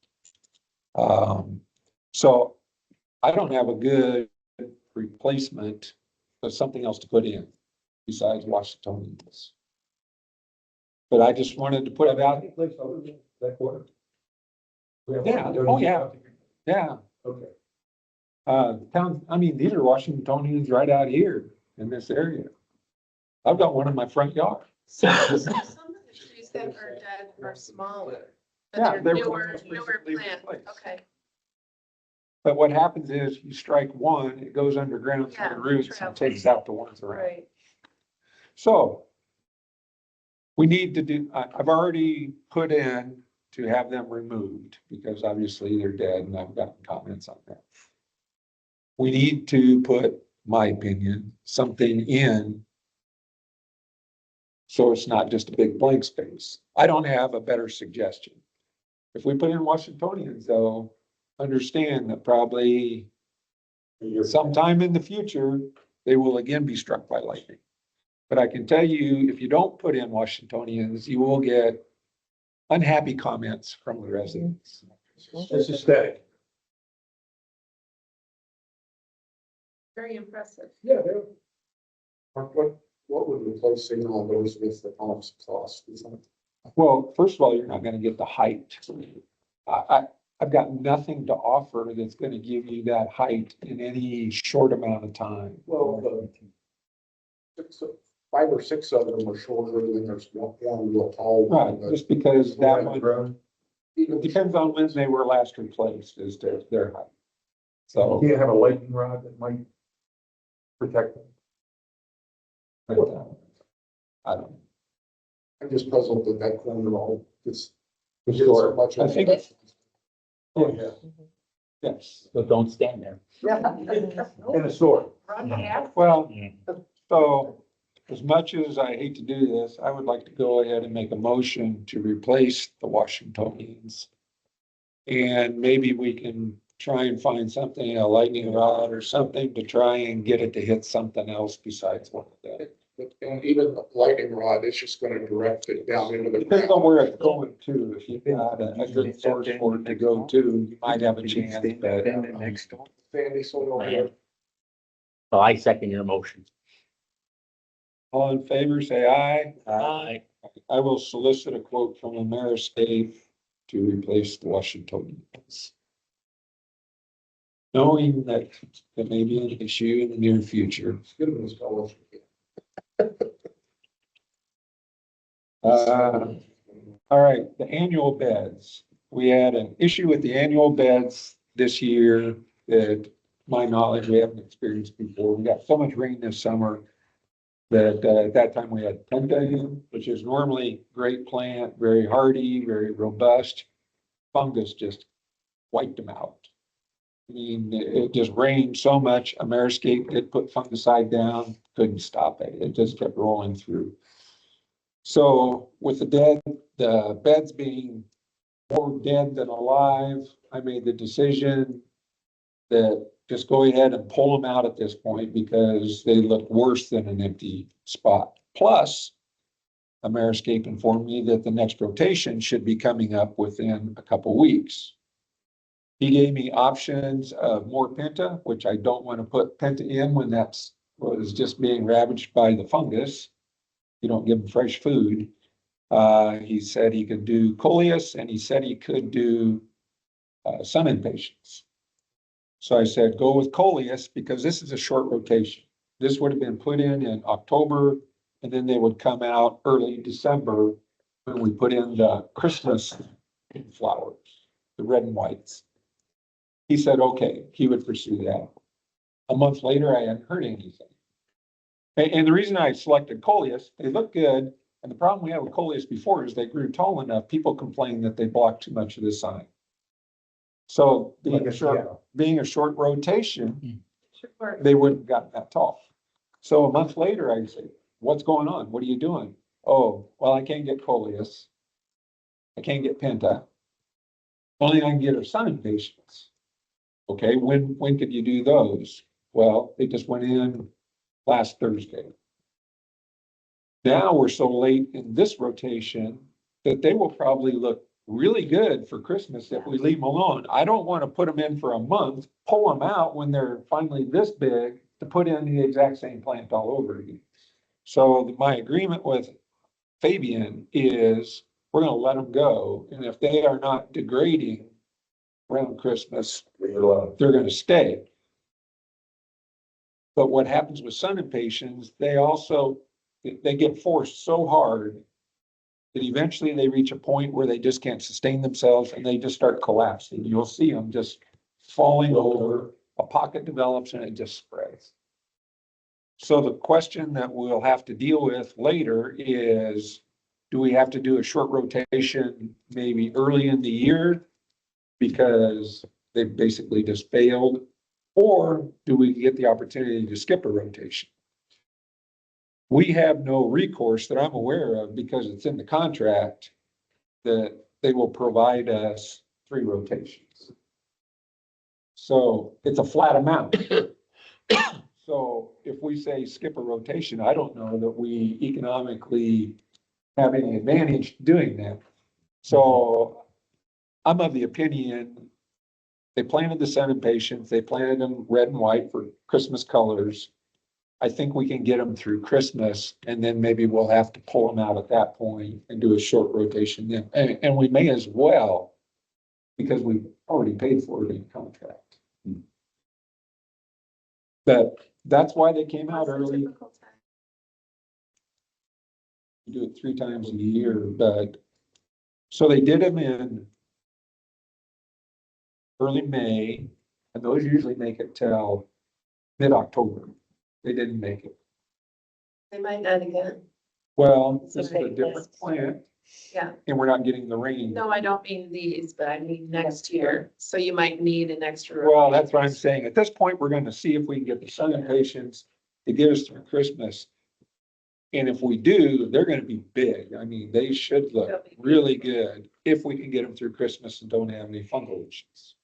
So I don't have a good replacement of something else to put in besides Washingtonians. But I just wanted to put it out. That quarter? Yeah, oh, yeah. Yeah. Okay. I mean, these are Washingtonians right out here in this area. I've got one in my front yard. So some of the trees that are dead are smaller, Yeah, but they they're were newer recently plants. replaced. Okay. But what happens is you strike one, it goes underground through the Yeah, roots and travels. takes out the ones around. Right. So we need to do, I've already put in to have them removed because obviously they're dead and I've gotten comments on that. We need to put, my opinion, something in so it's not just a big blank space. I don't have a better suggestion. If we put in Washingtonians though, understand that probably sometime in the future, they will again be struck by lightning. But I can tell you, if you don't put in Washingtonians, you will get unhappy comments from the residents. It's aesthetic. Very impressive. Yeah, they're. What would replacing all those with the palms cost? Well, first of all, you're not gonna get the height. I've got nothing to offer that's gonna give you that height in any short amount of time. Well, 5 or 6 of them are shorter than there's one real tall Right, one. but just because that one, it even- depends on when they were last replaced as to their height. So. You can't have a lightning rod that might protect them. But, I don't know. I'm just puzzled that that corner all, it's. Sure. Much I think- Oh, yeah. Yes. So don't stand there. In a store. Well, Mm. so as much as I hate to do this, I would like to go ahead and make a motion to replace the Washingtonians. And maybe we can try and find something, a lightning rod or something to try and get it to hit something else besides one of them. And even the lightning rod, it's just gonna direct it down into the Depends on ground. where it's going to. If you've got a good source for it to go to, you might have a chance, but Sandy soil there. So I second your motion. all in favor, say aye. Aye. I will solicit a quote from Ameriscape to replace the Washingtonians. Knowing that it may be an issue in the near future. Good of those fellows. All right, the annual beds. We had an issue with the annual beds this year that, my knowledge, we haven't experienced before. We got so much rain this summer that at that time we had penta in, which is normally great plant, very hardy, very robust. Fungus just wiped them out. I mean, it just rained so much. Ameriscape did put fungicide down, couldn't stop it. It just kept rolling through. So with the beds being more dead than alive, I made the decision that just go ahead and pull them out at this point because they look worse than an empty spot. Plus, Ameriscape informed me that the next rotation should be coming up within a couple weeks. He gave me options of more penta, which I don't want to put penta in when was just being ravaged by the fungus. You don't give them fresh food. He said he could do coleus and he said he could do sun impatiens. So I said, go with coleus because this is a short rotation. This would have been put in October and then they would come out early December when we put in the Christmas flowers, the red and whites. He said, okay, he would pursue that. A month later, I hadn't heard anything. And the reason I selected coleus, they look good. And the problem we had with coleus before is they grew tall enough. People complained that they blocked too much of the sun. So being a short rotation, they wouldn't have gotten that tall. So a month later, I say, what's going on? What are you doing? Oh, well, I can't get coleus. I can't get penta. Only I can get are sun impatiens. Okay, when could you do those? Well, they just went in last Thursday. Now we're so late in this rotation that they will probably look really good for Christmas if we leave them alone. I don't want to put them in for a month, pull them out when they're finally this big to put in the exact same plant all over again. So my agreement with Fabian is we're going to let them go. And if they are not degrading around Christmas, they're going to stay. But what happens with sun impatiens, they get forced so hard that eventually they reach a point where they just can't sustain themselves and they just start collapsing. You'll see them just falling over, a pocket develops and it just spreads. So the question that we'll have to deal with later is, do we have to do a short rotation maybe early in the year because they basically just failed? Or do we get the opportunity to skip a rotation? We have no recourse that I'm aware of because it's in the contract that they will provide us 3 rotations. So it's a flat amount. So if we say skip a rotation, I don't know that we economically have any advantage doing that. So I'm of the opinion they planted the sun impatiens, they planted them red and white for Christmas colors. I think we can get them through Christmas and then maybe we'll have to pull them out at that point and do a short rotation then. And we may as well, because we've already paid for it in the contract. But that's why they came out early. We do it 3 times a year, but so they did them in early May, and those usually make it till mid-October. They didn't make it. They might not again. Well, It's a this is a big different list. plant. Yeah. and we're not getting the rain. No, I don't mean these, but I mean next year. So you might need an extra. Well, that's what I'm saying. At this point, we're gonna see if we can get the sun patients to get us through Christmas. And if we do, they're gonna be big. I mean, they should look really good if we can get them through Christmas and don't have any fungal issues.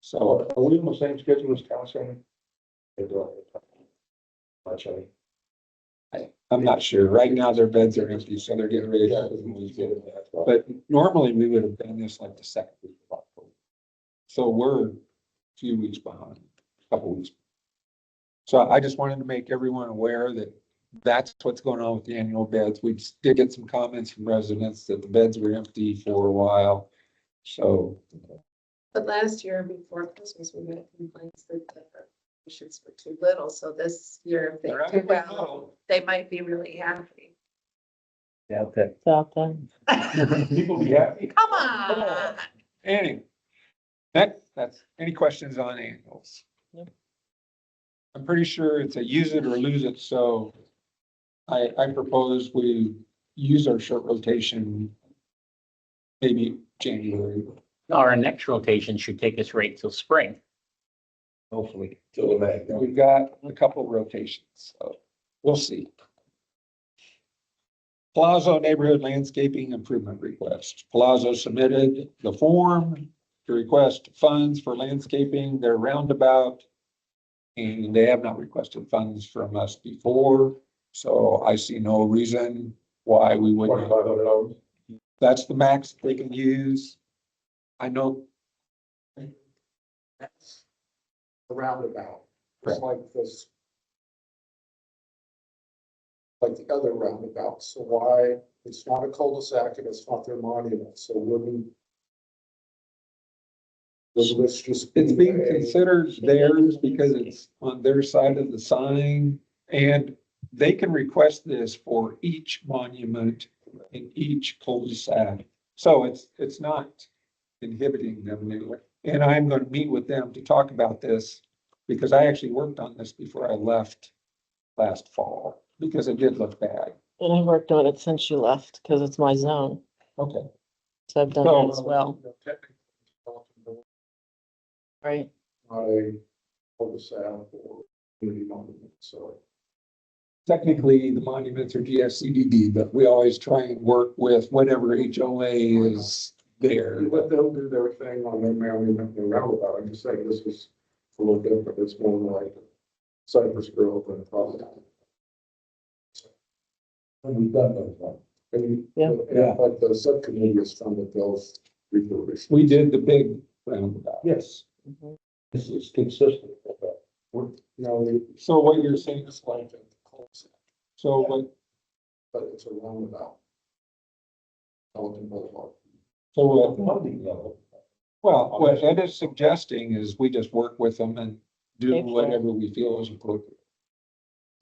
So, Are we on the same schedule as town center? Much, I'm not sure. Right now, their beds are empty, so they're getting ready to. But normally, we would have done this like the second week of October. So we're a few weeks behind, a couple weeks. So I just wanted to make everyone aware that that's what's going on with the annual beds. We did get some comments from residents that the beds were empty for a while. So, But last year before Christmas, we had complaints that the patients were too little. So this year, if they They're do well, little. they might be really happy. Doubt that. It's out there. People be happy. Come on. anyway, that's, any questions on annuals? Nope. I'm pretty sure it's a use it or lose it, so I propose we use our short rotation maybe January. Our next rotation should take us right till spring. Hopefully. Till the May. We've got a couple of rotations, so we'll see. Palazzo Neighborhood Landscaping Improvement Request. Palazzo submitted the form to request funds for landscaping their roundabout. And they have not requested funds from us before, so I see no reason why we wouldn't. $2,500. That's the max they can use. I know, That's a roundabout. It's like this. Like the other roundabouts, so why, it's not a cul-de-sac and it's not their monument, so wouldn't. Would this just? it's being a- considered theirs because it's on their side of the sign. And they can request this for each monument in each cul-de-sac. So it's not inhibiting them anyway. And I'm going to meet with them to talk about this because I actually worked on this before I left last fall because it did look bad. And I worked on it since you left because it's my zone. Okay. So I've done that as well, right? Not a cul-de-sac or community monument, so. Technically, the monuments are GSCDD, but we always try and work with whatever HOA is there. Let them do their thing on their monument and roundabout, I'm just saying this is a little different, it's more like Cypress Grove and probably. And we've done those ones. And, Yeah. but the subcommittee is funded those refurbished. We did the big roundabout. Yes, Mhm. this is consistent with that. So what you're saying, It's like a cul-de-sac, so what, but it's a roundabout. Pelican Boulevard. so what, Funding level. well, what Ed is suggesting is we just work with them and do Pay for it. whatever we feel is appropriate.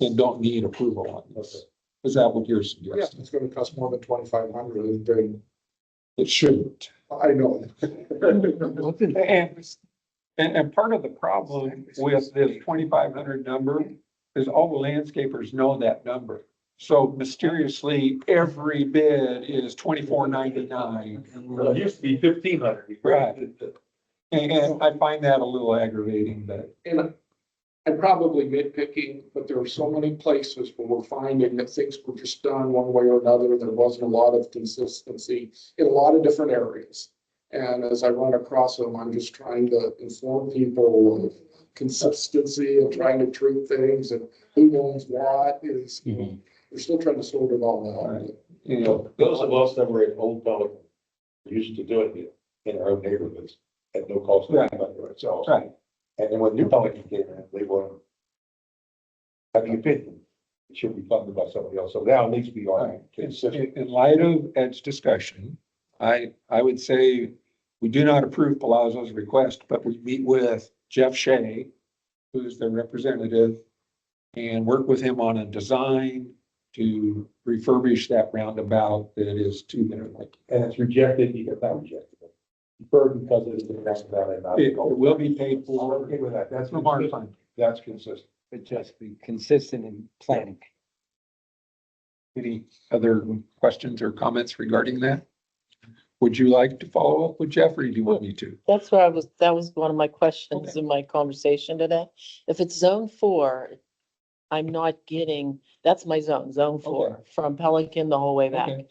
And don't need approval on this. Is that what you're Yeah, suggesting? it's gonna cost more than 2,500, then It shouldn't. I know. And part of the problem with this 2,500 number is all the landscapers know that number. So mysteriously, every bid is 24.99. Well, it used to be 1,500. Right. And I find that a little aggravating, but And I'm probably nitpicking, but there are so many places where we're finding that things were just done one way or another. There wasn't a lot of consistency in a lot of different areas. And as I run across them, I'm just trying to inform people of consistency and trying to treat things and who owns what is. We're still trying to sort it all out. you know, Those of us that were in Old Pelican used to do it in our own neighborhoods at no cost to anybody ourselves. right. And then when New Pelican came in, they were having an opinion. It should be funded by somebody else. So now at least we are consistent. In light of Ed's discussion, I would say we do not approve Palazzo's request, but we meet with Jeff Shea, who's the representative, and work with him on a design to refurbish that roundabout that is 2 minute. And it's rejected, you get not rejected. Deferred because it's the next about it. It will be paid I'm for. okay with that. That's From our consistent. fund. That's consistent. But just be consistent in planning. Any other questions or comments regarding that? Would you like to follow up with Jeff, or do you want me to? That's where that was one of my questions in my conversation today. If it's zone 4, I'm not getting, that's my zone 4, from Pelican the whole way back. Okay.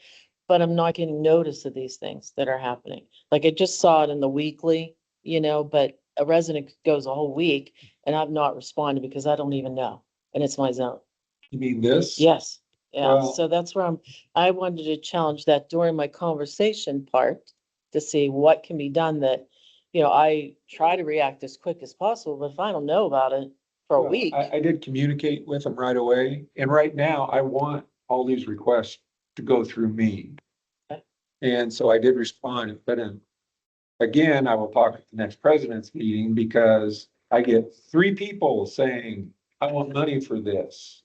But I'm not getting notice of these things that are happening. Like I just saw it in the weekly, but a resident goes a whole week and I've not responded because I don't even know. And it's my zone. You mean this? Yes, yeah, Well- so that's where I wanted to challenge that during my conversation part to see what can be done that, I try to react as quick as possible, but if I don't know about it for a Well, week. I did communicate with them right away, and right now I want all these requests to go through me. Okay. And so I did respond, but again, I will talk at the next president's meeting because I get 3 people saying, I want money for this.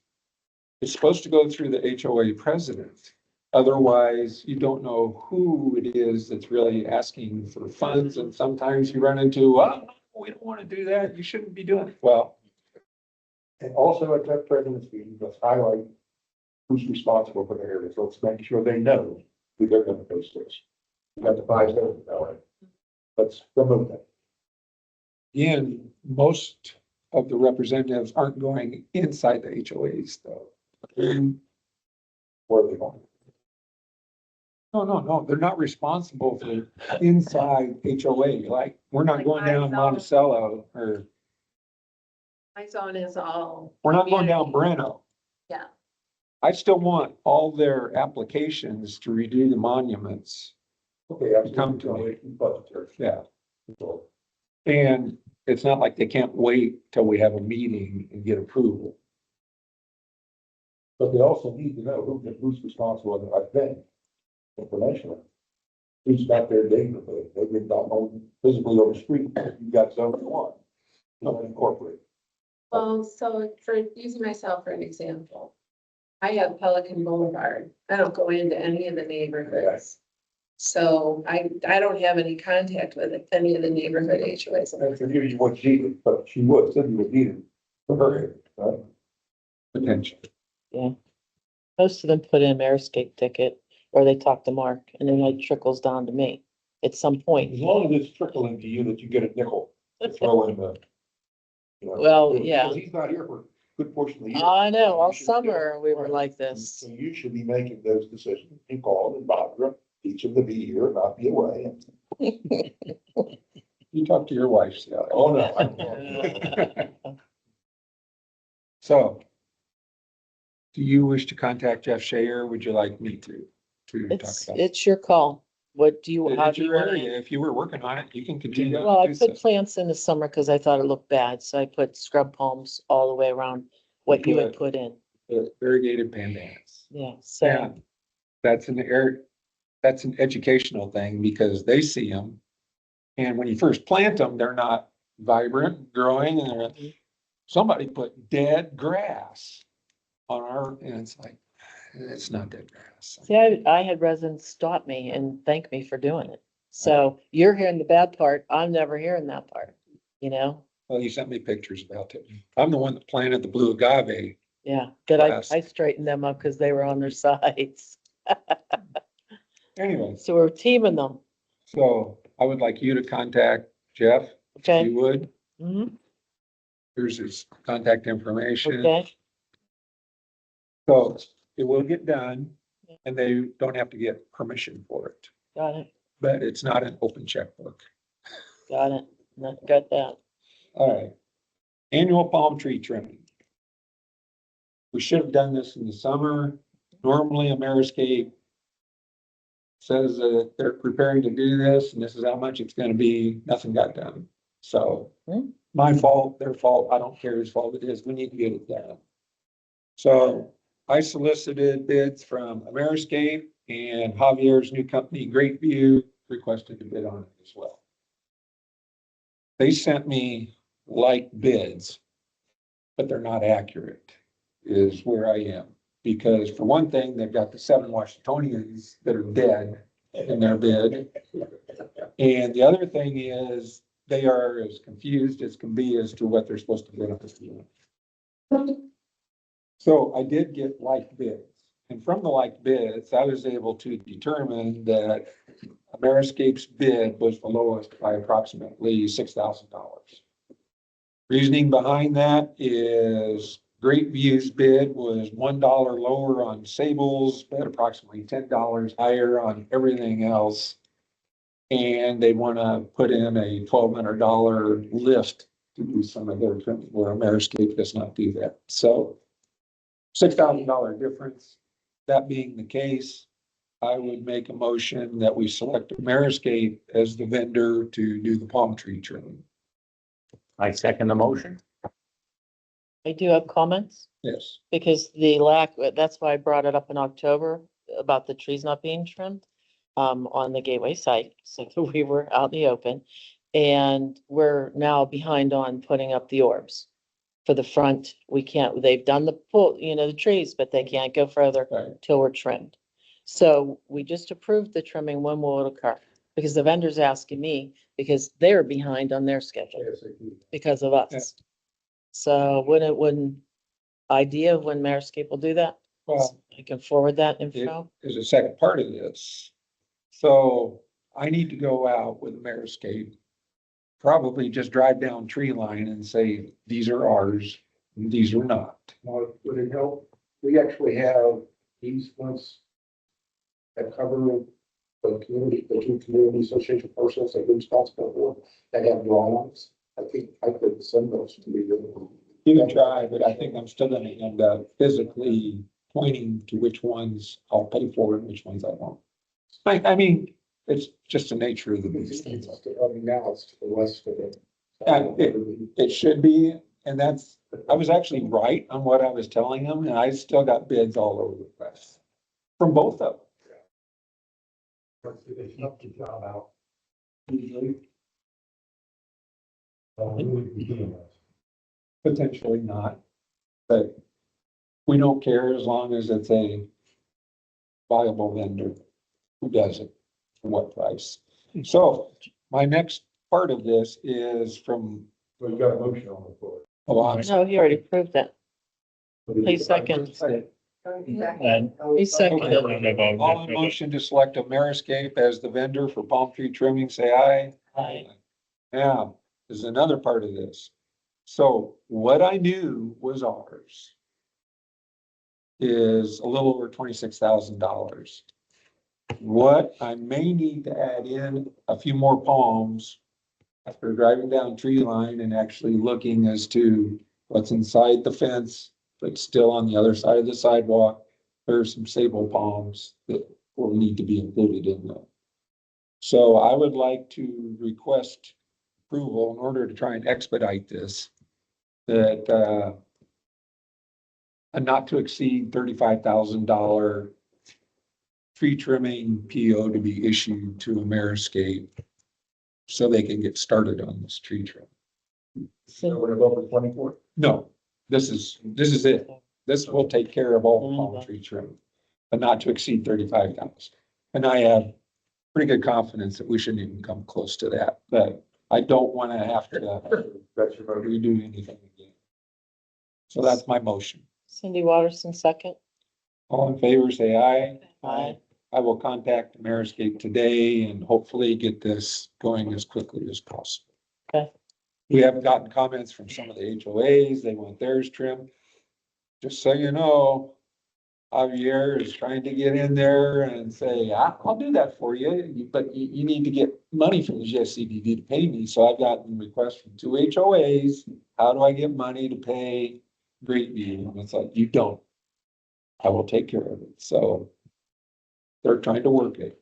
It's supposed to go through the HOA president. Otherwise, you don't know who it is that's really asking for funds, and sometimes you run into, oh, we don't want to do that, you shouldn't be doing it. Well, And also at that president's meeting, let's highlight who's responsible for the areas. Let's make sure they know who they're gonna face this. We got the $5,000. Let's promote that. again, most of the representatives aren't going inside the HOAs though. Where are they going? No, they're not responsible for inside HOA, like, we're not going down Monticello, or My zone is all. we're not going down community. Breno. Yeah. I still want all their applications to redo the monuments, Okay, I'm Come to me. Budgetary. yeah. And it's not like they can't wait till we have a meeting and get approval. But they also need to know who's responsible for that thing. Information. Who's got their data, they've been down on physically on the street, you got zone 1. Not incorporated. Well, so for using myself for an example, I have Pelican Boulevard. I don't go into any of the neighborhoods. So I don't have any contact with any of the neighborhood HOAs. And for you wouldn't need it, but she would, Cindy would need it for her area, right? Potentially. Most of them put in Mariscape ticket or they talk to Mark and then it trickles down to me at some point. As long as it's trickling to you that you get a nickel to throw in the. Well, yeah. Because he's not here for a good portion of the year. I know, all You should summer we were Right. like this. So you should be making those decisions and call and bother them, teach them to be here, not be away. You talk to your wife, Sally. Oh, no. So. Do you wish to contact Jeff Shea, or would you like me to talk about it? It's your call. What do you, how It's do you your want? area. If you were working on it, you can continue. Well, I to do put so. plants in the summer because I thought it looked bad, so I put scrub palms all the way around what you had Good. put in. The variegated pandanus. Yeah, so, Yeah, that's an educational thing because they see them. And when you first plant them, they're not vibrant, growing, and somebody put dead grass on and it's like, it's not dead grass. see, I had residents stop me and thank me for doing it. So you're hearing the bad part. I'm never hearing that part, Well, you sent me pictures about it. I'm the one that planted the blue agave. Yeah, but Yes. I straightened them up because they were on their sides. Anyways, So we're teaming them, so I would like you to contact Jeff, if okay? you would. Mhm. Here's his contact information. Okay, So it will get done and they don't have to get permission for it, got it, but it's not an open checkbook. got it. Got that. All right. Annual palm tree trimming. We should have done this in the summer. Normally Ameriscape says that they're preparing to do this and this is how much it's gonna be. Nothing got done. So my fault, their fault, I don't care whose fault it is. We need to get it done. So I solicited bids from Ameriscape and Javier's new company, Great View, requested a bid on it as well. They sent me like bids, but they're not accurate, is where I am. Because for one thing, they've got the 7 Washingtonians that are dead in their bid. And the other thing is they are as confused as can be as to what they're supposed to bid on this unit. So I did get like bids, And from the like bids, I was able to determine that Ameriscape's bid was the lowest by approximately $6,000. Reasoning behind that is Great View's bid was $1 lower on Sable's, but approximately $10 higher on everything else. And they want to put in a $1,200 lift to do some of their trimming, where Ameriscape does not do that. So $6,000 difference. That being the case, I would make a motion that we select Ameriscape as the vendor to do the palm tree trimming. I second the motion. I do have comments Yes. because that's why I brought it up in October about the trees not being trimmed on the Gateway site. So we were out in the open and we're now behind on putting up the orbs. For the front, they've done the the trees, but they can't go further Right. till we're trimmed. So we just approved the trimming. When will it occur? Because the vendor's asking me because they're behind on their schedule because of Yeah. us. So when idea of when Mariscape will do that? Well, I can forward that info. there's a second part of this. So I need to go out with Ameriscape, probably just drive down tree line and say, these are ours, and these are not. Now, would it help? We actually have easements that cover the community, the two community association parcels that we're responsible for, that have drawings. I think I could send those to you. You can try, but I think I'm still gonna end up physically pointing to which ones I'll pay for and which ones I won't. I mean, it's just the nature of the beast. I mean, now it's to the west of it. Yeah, it should be, and I was actually right on what I was telling them, and I still got bids all over the place. From both of them. They helped the job out. Usually. Really begin with. Potentially not, but we don't care as long as it's a viable vendor who does it, for what price. So my next part of this is from. Well, you got a motion on the floor. Oh, I'm No, he already proved that. Please second. And He seconded. all in motion to select Ameriscape as the vendor for palm tree trimming, say aye. Aye. Now, there's another part of this. So what I knew was ours is a little over $26,000. What I may need to add in a few more palms after driving down tree line and actually looking as to what's inside the fence, but still on the other side of the sidewalk. There's some sable palms that will need to be included in that. So I would like to request approval in order to try and expedite this, that a not to exceed $35,000 tree trimming PO to be issued to Ameriscape so they can get started on this tree trim. So we're about the 24th. No, this is it. This will take care of all the palm tree trim, but not to exceed 35,000. And I have pretty good confidence that we shouldn't even come close to that, but I don't want to have to That's your motion. redo anything again. So that's my motion. Cindy Watterson, second. All in favor, say aye. Aye. I will contact Ameriscape today and hopefully get this going as quickly as possible. Okay. We have gotten comments from some of the HOAs. They want theirs trimmed. Just so you know, Javier is trying to get in there and say, I'll do that for you, but you need to get money from the GSCDD to pay me. So I've gotten requests from 2 HOAs. How do I get money to pay Great View? And it's like, you don't. I will take care of it. So they're trying to work it.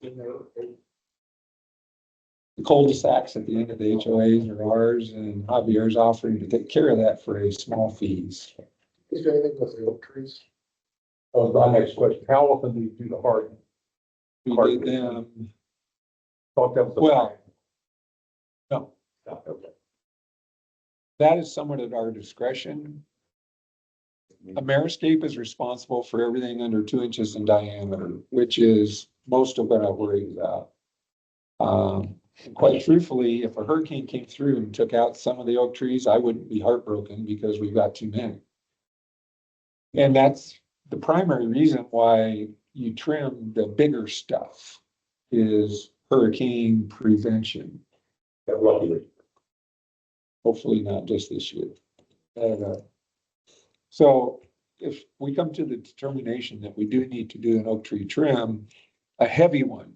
The cul-de-sacs at the end of the HOAs are ours, and Javier's offering to take care of that for a small fees. Is there anything with the oak trees? Oh, my next question. How often do you do the hard? We did them, Thought that was. Well, no, Okay. that is somewhat at our discretion. Ameriscape is responsible for everything under 2 inches in diameter, which is most of what I worry about. And quite truthfully, if a hurricane came through and took out some of the oak trees, I wouldn't be heartbroken because we've got too many. And that's the primary reason why you trim the bigger stuff is hurricane prevention. Got lucky. Hopefully not just this year. So if we come to the determination that we do need to do an oak tree trim, a heavy one,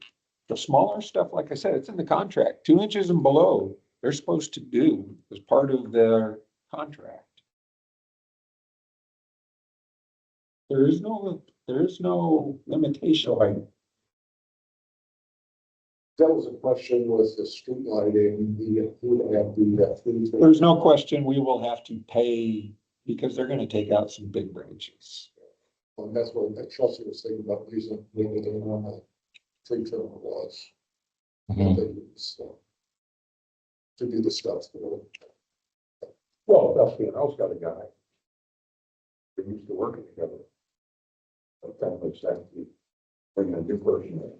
the smaller stuff, like I said, it's in the contract, 2 inches and below, they're supposed to do as part of their contract. There is no limitation. That was a question with the street lighting, who would have the. There's no question we will have to pay because they're gonna take out some big branches. And that's what Chelsea was thinking about using, maybe they want a tree trimmer was. So, to do the stuff. Well, that's being, I was got a guy. They're used to working together. That kind of makes sense. You bring a new person in.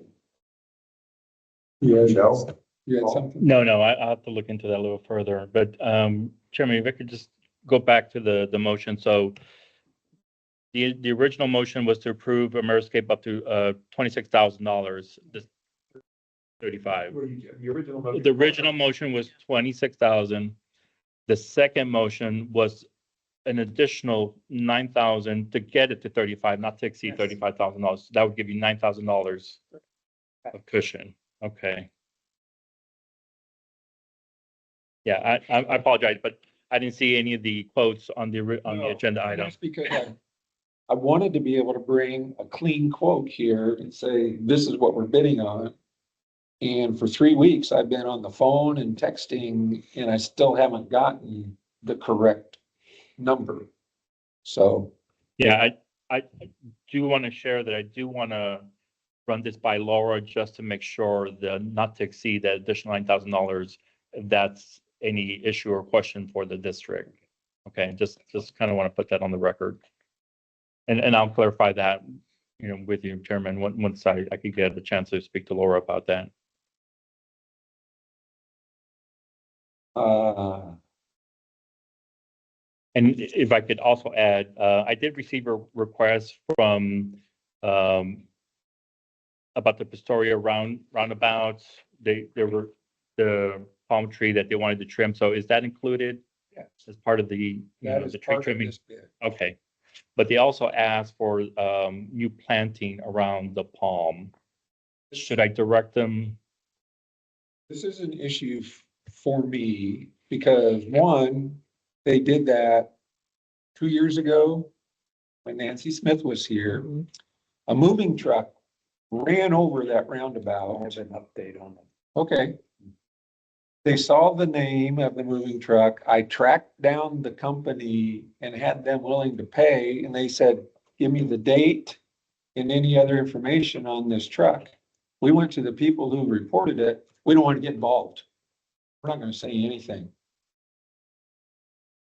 Yeah, No. you had something? No, I'll have to look into that a little further, but, Chairman, if I could just go back to the motion, so the original motion was to approve Ameriscape up to, $26,000, this 35. The original. motion- The original motion was 26,000. The second motion was an additional 9,000 to get it to 35, not to exceed $35,000. That would give you $9,000 of cushion. Okay. Yeah, I apologize, but I didn't see any of the quotes on the agenda item. That's because I wanted to be able to bring a clean quote here and say, this is what we're bidding on. And for 3 weeks, I've been on the phone and texting, and I still haven't gotten the correct number. So, Yeah, I do want to share that I do want to run this by Laura just to make sure that not to exceed that additional $9,000, if that's any issue or question for the district. Okay, just kind of want to put that on the record. And I'll clarify that, with you, Chairman, once I could get a chance to speak to Laura about that. And if I could also add, I did receive a request from, about the Pistoria roundabouts. There were the palm tree that they wanted to trim. So is that included? Yes. As part of the, that is the tree part of trimming? this bid. Okay. But they also asked for, new planting around the palm. Should I direct them? This is an issue for me because one, they did that 2 years ago when Nancy Smith was here. A moving truck ran over that roundabout. I have an update on it. Okay. They saw the name of the moving truck. I tracked down the company and had them willing to pay, and they said, give me the date and any other information on this truck. We went to the people who reported it. We don't want to get involved. We're not going to say anything.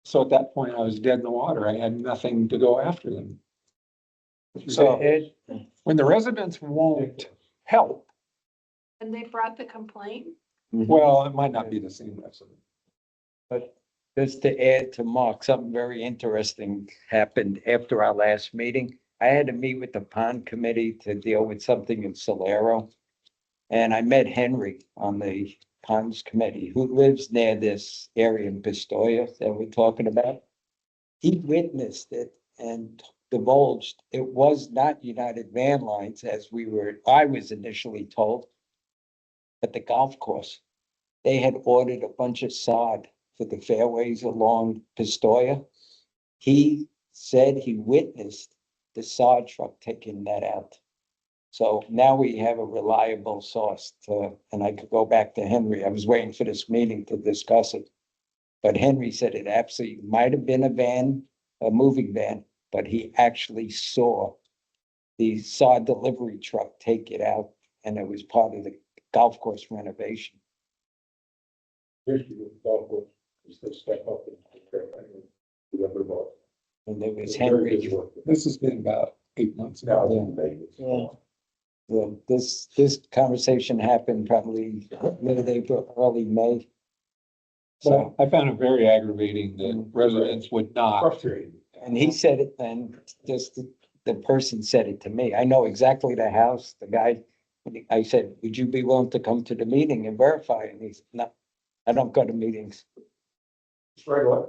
So at that point, I was dead in the water. I had nothing to go after them. So when the residents won't help, And they brought the complaint? well, it might not be the same resident. But just to add to Mark, something very interesting happened after our last meeting. I had to meet with the pond committee to deal with something in Solero. And I met Henry on the ponds committee, who lives near this area in Pistoia that we're talking about. He witnessed it and divulged it was not United Van Lines as I was initially told. At the golf course, they had ordered a bunch of sod for the fairways along Pistoia. He said he witnessed the sod truck taking that out. So now we have a reliable source and I could go back to Henry. I was waiting for this meeting to discuss it. But Henry said it absolutely might have been a moving van, but he actually saw the sod delivery truck take it out, and it was part of the golf course renovation. History of the golf course is to step up and take care of anything. The other boss. And there was Very Henry. good work. This has been about 8 months Now, now. in Vegas. Yeah. Well, this conversation happened probably mid-April, early May. So So, I found it very aggravating that residents would not. Frustrating. and he said it, and just to the person said it to me. I know exactly the house, the guy. I said, would you be willing to come to the meeting and verify? And he's, no, I don't go to meetings. Straight away.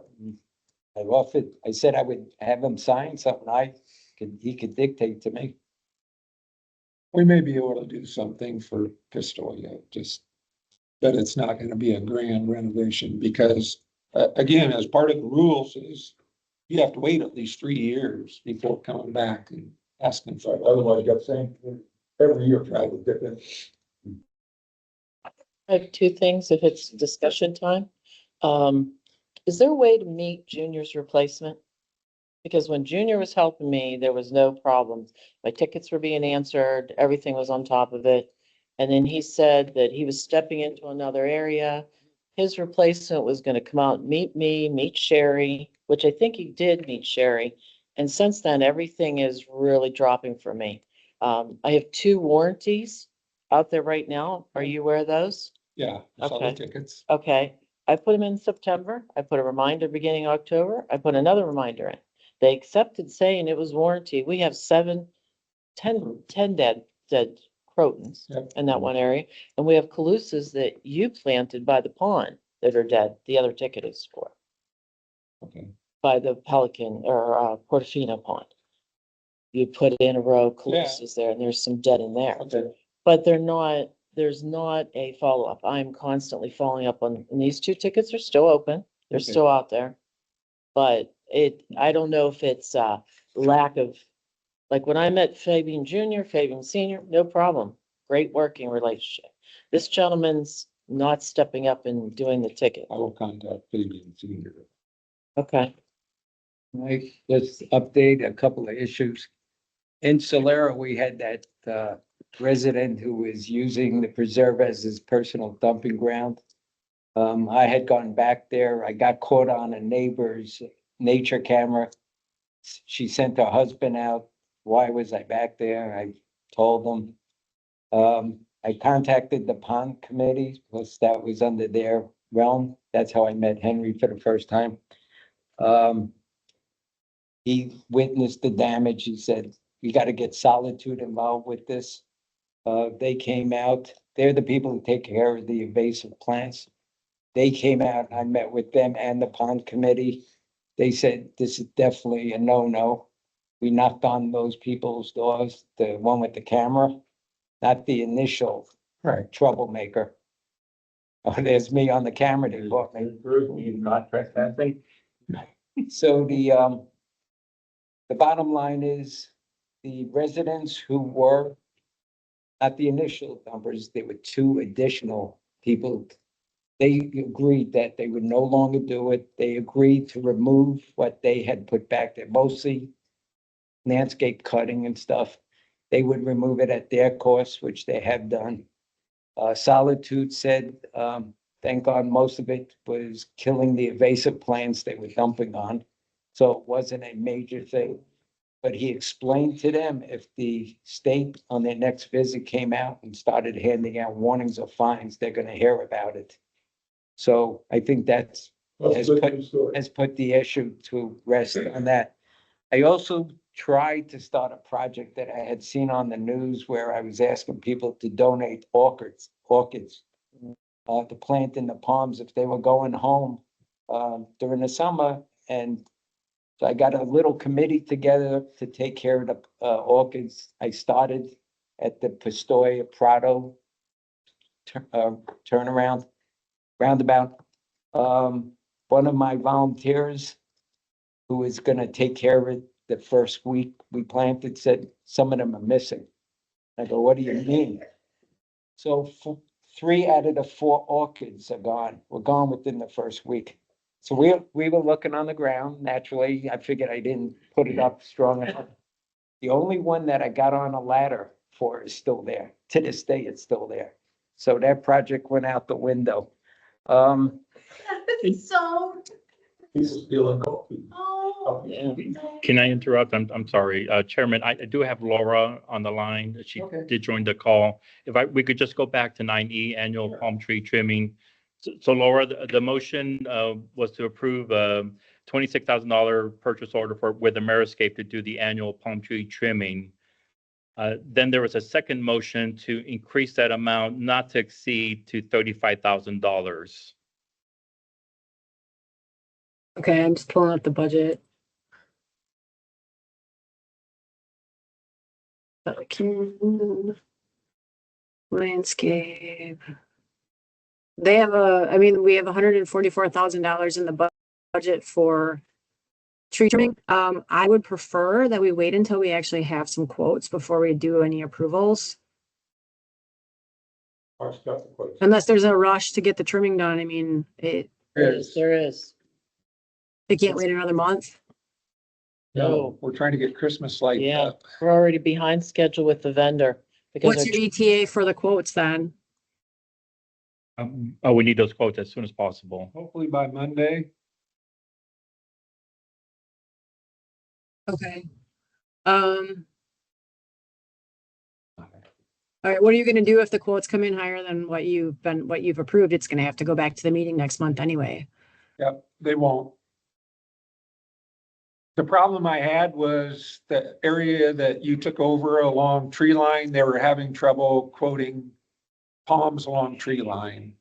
I offered, I said I would have him sign something he could dictate to me. We may be able to do something for Pistoia, just, but it's not gonna be a grand renovation because, again, as part of the rules is you have to wait at least 3 years before coming back and asking for it. Otherwise, you got the same, every year, try to dip in. I have two things if it's discussion time. Is there a way to meet Junior's replacement? Because when Junior was helping me, there was no problems. My tickets were being answered, everything was on top of it. And then he said that he was stepping into another area. His replacement was gonna come out, and meet me, meet Sherry, which I think he did meet Sherry. And since then, everything is really dropping for me. I have 2 warranties out there right now. Are you aware of those? Yeah, I saw the Okay. tickets. Okay, I put them in September. I put a reminder beginning October. I put another reminder in. They accepted saying it was warranty. We have 10 dead crotons Yep. in that one area. And we have calusas that you planted by the pond that are dead. The other ticket is for, Okay. by the Pelican or Portofino pond. You put it in a row, calusas there, and there's some dead in there. Okay. But there's not a follow-up. I'm constantly following up on, and these 2 tickets are still open. They're Okay. still out there. But I don't know if it's lack of, like when I met Fabian Junior, Fabian Senior, no problem. Great working relationship. This gentleman's not stepping up and doing the ticket. I will contact Fabian Senior. Okay. I just update a couple of issues. In Solera, we had that resident who was using the preserve as his personal dumping ground. I had gone back there. I got caught on a neighbor's nature camera. She sent her husband out. Why was I back there? I told them. I contacted the pond committee because that was under their realm. That's how I met Henry for the first time. He witnessed the damage. He said, we got to get Solitude involved with this. They came out. They're the people who take care of the invasive plants. They came out. I met with them and the pond committee. They said, this is definitely a no-no. We knocked on those people's doors, the one with the camera, not the initial troublemaker. There's me on the camera. They bought me. You're not trespassing. So the bottom line is the residents who were at the initial numbers, there were 2 additional people. They agreed that they would no longer do it. They agreed to remove what they had put back there, mostly landscape cutting and stuff. They would remove it at their cost, which they have done. Solitude said, thank God most of it was killing the invasive plants they were dumping on. So it wasn't a major thing. But he explained to them if the state on their next visit came out and started handing out warnings or fines, they're gonna hear about it. So I think has put the issue to rest on that. I also tried to start a project that I had seen on the news where I was asking people to donate orchids, to plant in the palms if they were going home during the summer. And so I got a little committee together to take care of the orchids. I started at the Pistoia Prado turnaround, roundabout. One of my volunteers who is gonna take care of it the first week we planted said, some of them are missing. I go, what do you mean? So 3 out of the 4 orchids are gone. Were gone within the first week. So we were looking on the ground. Naturally, I figured I didn't put it up strong enough. The only one that I got on a ladder for is still there. To this day, it's still there. So that project went out the window. So, He's stealing coffee. oh. Yeah. Can I interrupt? I'm sorry, Chairman, I do have Laura on the line. She Okay. did join the call. We could just go back to 9E, annual palm tree trimming. So Laura, the motion was to approve $26,000 purchase order with Ameriscape to do the annual palm tree trimming. Then there was a second motion to increase that amount not to exceed to $35,000. Okay, I'm just pulling up the budget. Landscape. They have I mean, we have $144,000 in the budget for tree trimming. I would prefer that we wait until we actually have some quotes before we do any approvals. I've got the quotes. Unless there's a rush to get the trimming done. I mean, it There is. they can't wait another month. No. We're trying to get Christmas lights Yeah, up. we're already behind schedule with the vendor. Because What's your ETA for the quotes then? We need those quotes as soon as possible. Hopefully by Monday. Okay. All right, what are you gonna do if the quotes come in higher than what you've approved? It's gonna have to go back to the meeting next month anyway. Yep, they won't. The problem I had was the area that you took over along tree line, they were having trouble quoting palms along tree line.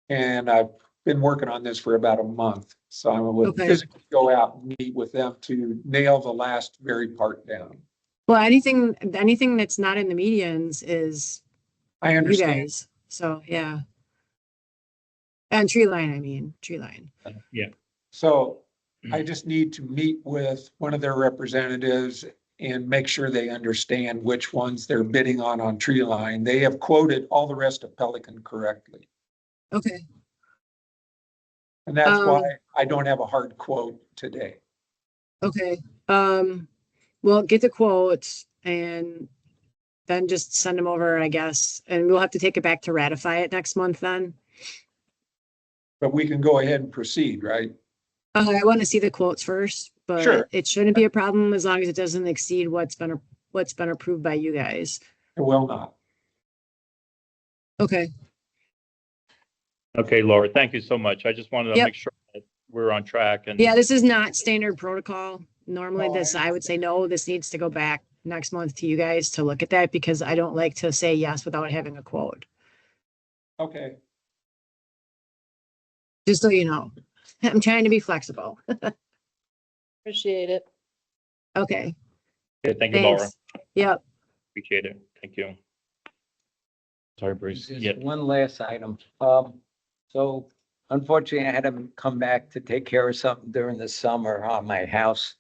And I've been working on this for about a month, so I would Okay. physically go out and meet with them to nail the last very part down. Well, anything that's not in the medians is I you understand. guys, so yeah. And tree line, I mean, tree line. So I just need to meet with one of their representatives and make sure they understand which ones they're bidding on tree line. They have quoted all the rest of Pelican correctly. Okay, And that's why I don't have a hard quote today. okay. Well, get the quotes and then just send them over, I guess, and we'll have to take it back to ratify it next month then. But we can go ahead and proceed, right? I want to see the quotes first, but Sure. it shouldn't be a problem as long as it doesn't exceed what's been approved by you guys. It will not. Okay, Okay, Laura, thank you so much. I just wanted to Yep. make sure that we're on track and. yeah, this is not standard protocol. Normally No, this, I I would say, no, this needs to go back next month to you guys to look at that because I don't like to say yes without having a quote. Okay. Just so you know, I'm trying to be flexible. Appreciate it. Okay, Okay, thank you, Laura. thanks. Yep. Appreciate it. Thank you. Sorry, Bruce. Just Yeah, one last item. So unfortunately, I had to come back to take care of something during the summer on my house.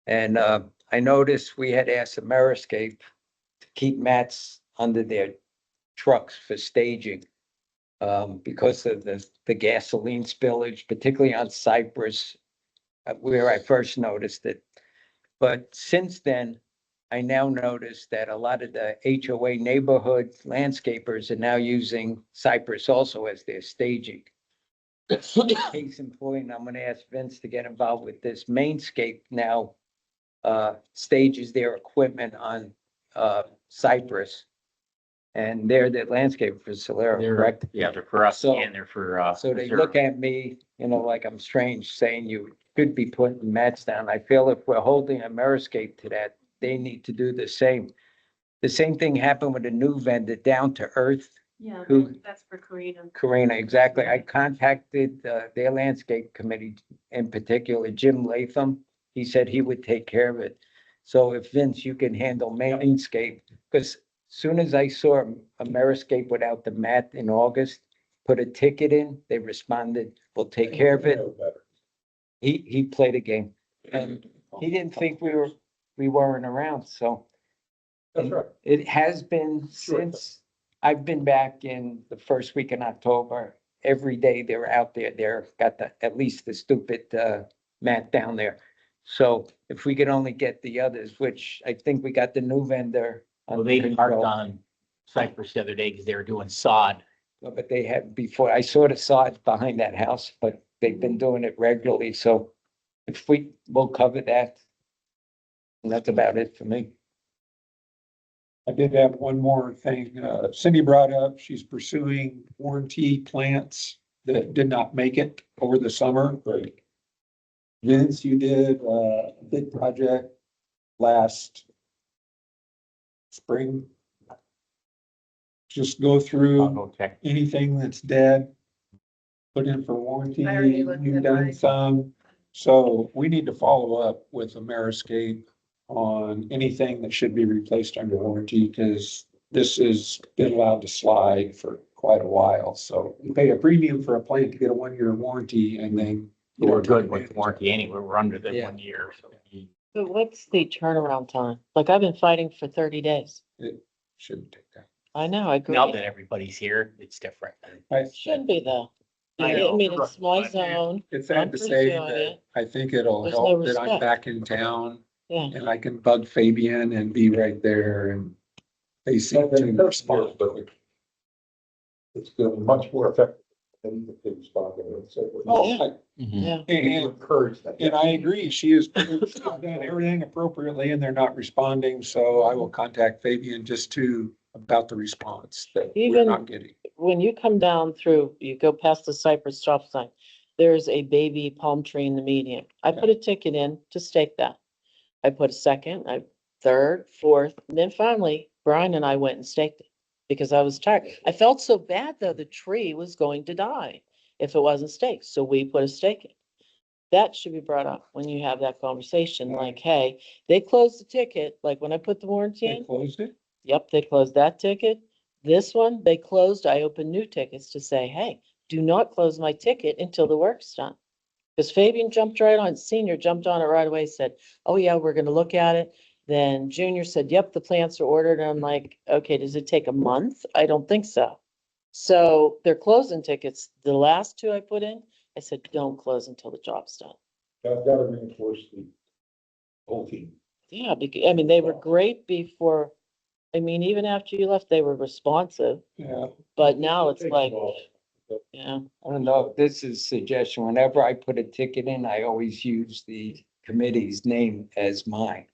And I noticed we had asked Ameriscape to keep mats under their trucks for staging. Because of the gasoline spillage, particularly on Cypress, where I first noticed it. But since then, I now notice that a lot of the HOA neighborhood landscapers are now using Cypress also as their staging. Case in point, I'm gonna ask Vince to get involved with this. Mainscape now stages their equipment on Cypress. And they're the landscaper for Solera, correct? Yeah, they're for us So- and they're for, So they look at me, like I'm strange, saying you could be putting mats down. I feel if we're holding Ameriscape to that, they need to do the same. The same thing happened with a new vendor, Down to Earth, Yeah, Who- that's for Karina. Karina, exactly. I contacted their landscape committee, in particular, Jim Latham. He said he would take care of it. So if Vince, you can handle Mainscape, because soon as I saw Ameriscape without the mat in August, put a ticket in, they responded, we'll take care of it. He played a game and he didn't think we weren't around, so. That's right. It has been Sure. since I've been back in the first week in October. Every day they're out there, got at least the stupid mat down there. So if we could only get the others, which I think we got the new vendor. well, under they parked control. on Cypress the other day because they were doing sod. But they had before, I saw the sod behind that house, but they've been doing it regularly, so if we'll cover that. And that's about it for me. I did have one more thing. Cindy brought up, she's pursuing warranty plants that did not make it over the summer. Great. Vince, you did a big project last spring. Just go I'll through go check. anything that's dead, put in for warranty, I already looked you've at done mine. some. So we need to follow up with Ameriscape on anything that should be replaced under warranty, because this has been allowed to slide for quite a while. So you pay a premium for a plant to get a 1-year warranty, and then you We're don't take good with advantage of warranty it. anyway. We're under the Yeah. 1 year. So But what's the turnaround time? Like, I've been fighting for 30 days. It shouldn't take that. I know, I agree. now that everybody's here, it's different. Shouldn't be though. I I know. mean, it's my zone. It's I'm sad to say pursuing that it. I think it'll There's no help that I'm respect. back in town Yeah. and I can bug Fabian and be right there, and they seem to respond. It's gonna be much more effective than the respond. Oh, Yeah. And, Encourage that. and I agree, she has done everything appropriately and they're not responding, so I will contact Fabian just to, about the response that we're Even- not getting. When you come down through, you go past the Cypress stop sign, there's a baby palm tree in the median. I put a ticket in to stake that. I put a second, third, fourth, and then finally Brian and I went and staked it because I was tired. I felt so bad though, the tree was going to die if it wasn't staked. So we put a stake in. That should be brought up when you have that conversation, like, hey, they closed the ticket, like when I put the warranty They in. closed it? Yep, they closed that ticket. This one, they closed. I opened new tickets to say, hey, do not close my ticket until the work's done. Because Fabian jumped right on, senior jumped on it right away, said, oh yeah, we're gonna look at it. Then junior said, yep, the plants are ordered. And I'm like, okay, does it take a month? I don't think so. So they're closing tickets. The last two I put in, I said, don't close until the job's done. I've got to reinforce the whole team. Yeah, because, I mean, they were great before. I mean, even after you left, they were responsive, Yeah. but now it's like, yeah. I don't know if this is a suggestion. Whenever I put a ticket in, I always use the committee's name as mine.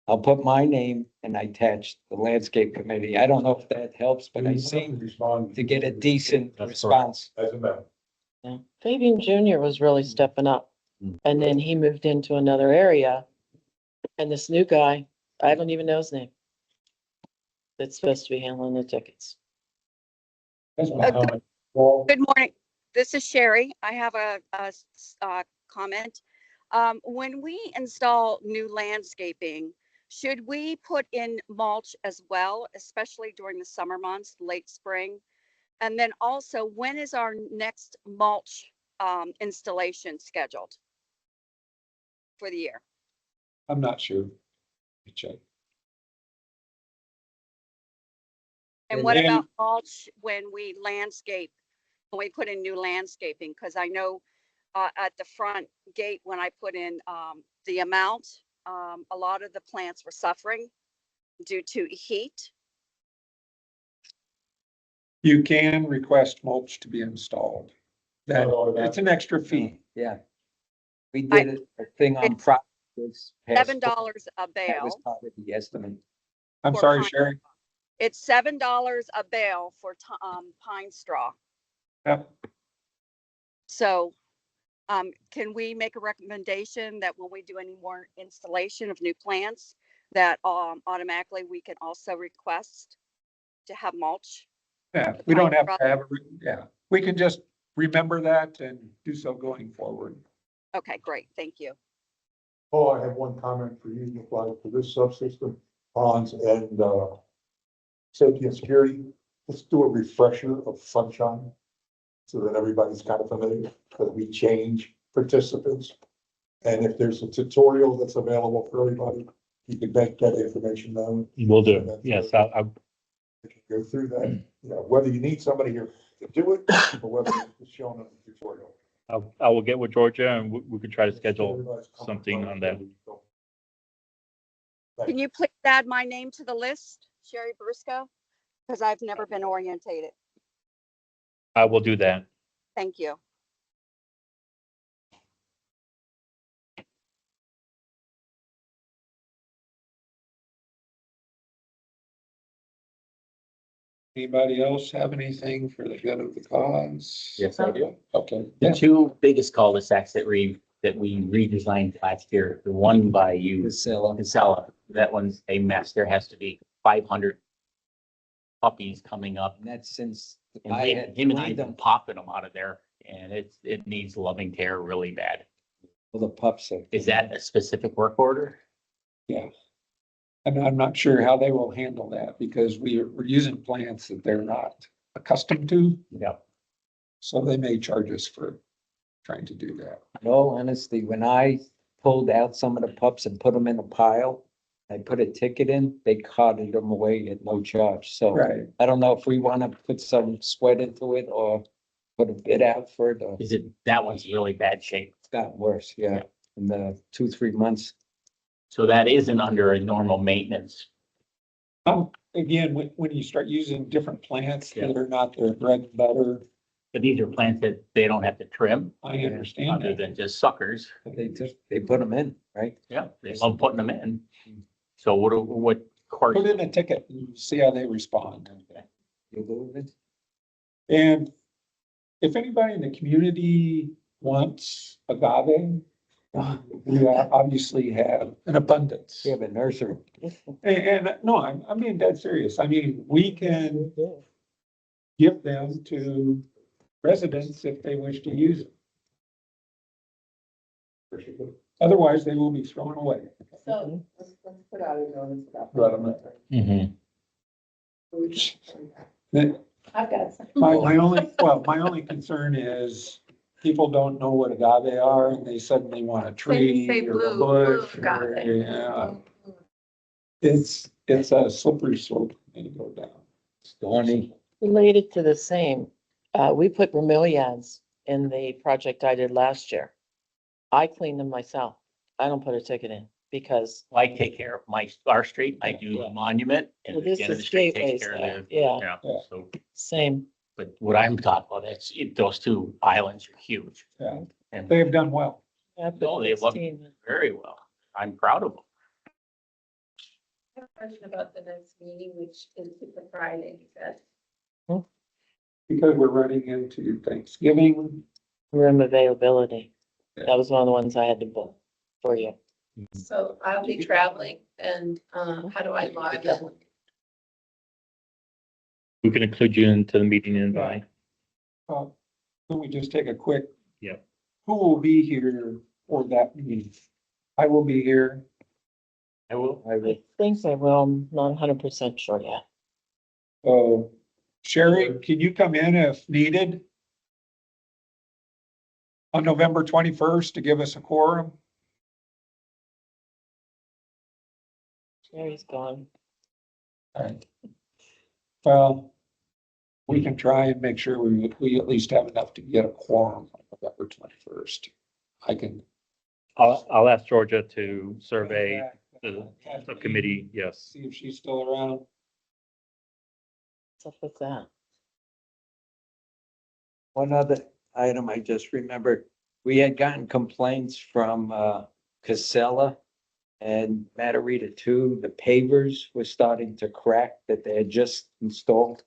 I'll put my name and I attach the landscape committee. I don't know if that helps, but I seem Respond to get a decent That's response. as a member. Yeah, Fabian Junior was really stepping up. And then he moved into another area. And this new guy, I don't even know his name. That's supposed to be handling the tickets. That's my comment. Well, Good morning. This is Sherry. I have a comment. When we install new landscaping, should we put in mulch as well, especially during the summer months, late spring? And then also, when is our next mulch installation scheduled for the year? I'm not sure. Let me check. And what And- about mulch when we landscape, when we put in new landscaping? Because I know at the front gate, when I put in the amount, a lot of the plants were suffering due to heat. You can request mulch to be installed. That, it's an extra fee. Yeah. We did a thing on prop. this past $7 a That was bale. part of the estimate. I'm For sorry, pine. Sherry. It's $7 a bale for pine straw. Yep. So can we make a recommendation that when we do any more installation of new plants, that automatically we can also request to have mulch? Yeah, we don't have to have, yeah, we can just remember that and do so going forward. Okay, great. Thank you. Oh, I have one comment for you, applied for this subsystem, ponds and, safety and security. Let's do a refresher of sunshine. So that everybody's kind of familiar, because we change participants. And if there's a tutorial that's available for everybody, you can make that information known. Will do. Yes, I'll We can go through that, you know, whether you need somebody here to do it, or whether it's shown on the tutorial. I will get with Georgia and we could try to schedule Everybody's coming something on that. Can you please add my name to the list, Sherry Briscoe? Because I've never been orientated. I will do that. Thank you. Anybody else have anything for the good of the cause? Yes, I do. Okay. The Yeah. two biggest cul-de-sacs that we that we redesigned last year, the one by you, Casella. Casella, that one's a mess. There has to be 500 puppies coming up. And that's since And I had him and I cleaned been them, popping them out of there, and it needs loving care really bad. all the pups. Is that a specific work order? Yeah. And I'm not sure how they will handle that because we're using plants that they're not accustomed to. Yeah. So they may charge us for trying to do that. No, honestly, when I pulled out some of the pups and put them in a pile, I put a ticket in, they carted them away at no charge. So Right. I don't know if we want to put some sweat into it or put a bid out for it, or Is it, that one's really bad shape. it's gotten worse, yeah, in the 2-3 months. So that isn't under a normal maintenance. Again, when you start using different plants Yeah. that are not their bread and butter, But these are plants that they don't have to trim, I understand other that. than just suckers. But they put them in, right? Yeah, they love putting them in. So what course? Put in a ticket and see how they respond. You move it. And if anybody in the community wants agave, we obviously have an abundance. We have a nursery. And no, I'm being dead serious. I mean, we can give them to residents if they wish to use them. Otherwise, they will be thrown away. So let's put out a notice about. Mhm. I've got some. My only concern is people don't know what agave are and they suddenly want a tree Say or a blue bush. or- agave. Yeah, it's a slippery slope when you go down. Stony. Related to the same, we put bromeliads in the project I did last year. I cleaned them myself. I don't put a ticket in because I take care of our street. I do the monument and Well, the this end of is the street gateways takes care there. of the, Yeah, so. same. But what I'm talking about, those two islands are huge. Yeah, And they have done well. I put no, they look 16 in. very well. I'm proud of them. I have a question about the next meeting, which is the Friday, that Because we're running into Thanksgiving. Room availability. Yeah. That was one of the ones I had to book for you. so I'll be traveling and how do I log in? We can include you into the meeting invite. Can we just take a quick? Yeah. Who will be here for that meeting? I will be here. I will. I think I will. I'm not 100% sure yet. Sherry, can you come in if needed? On November 21st to give us a quorum? Sherry's gone. Alright. Well, we can try and make sure we at least have enough to get a quorum on November 21st. I can. I'll ask Georgia to survey the subcommittee, yes. See if she's still around. What's up with that? One other item I just remembered, we had gotten complaints from Casella and Matarita too. The pavers were starting to crack that they had just installed.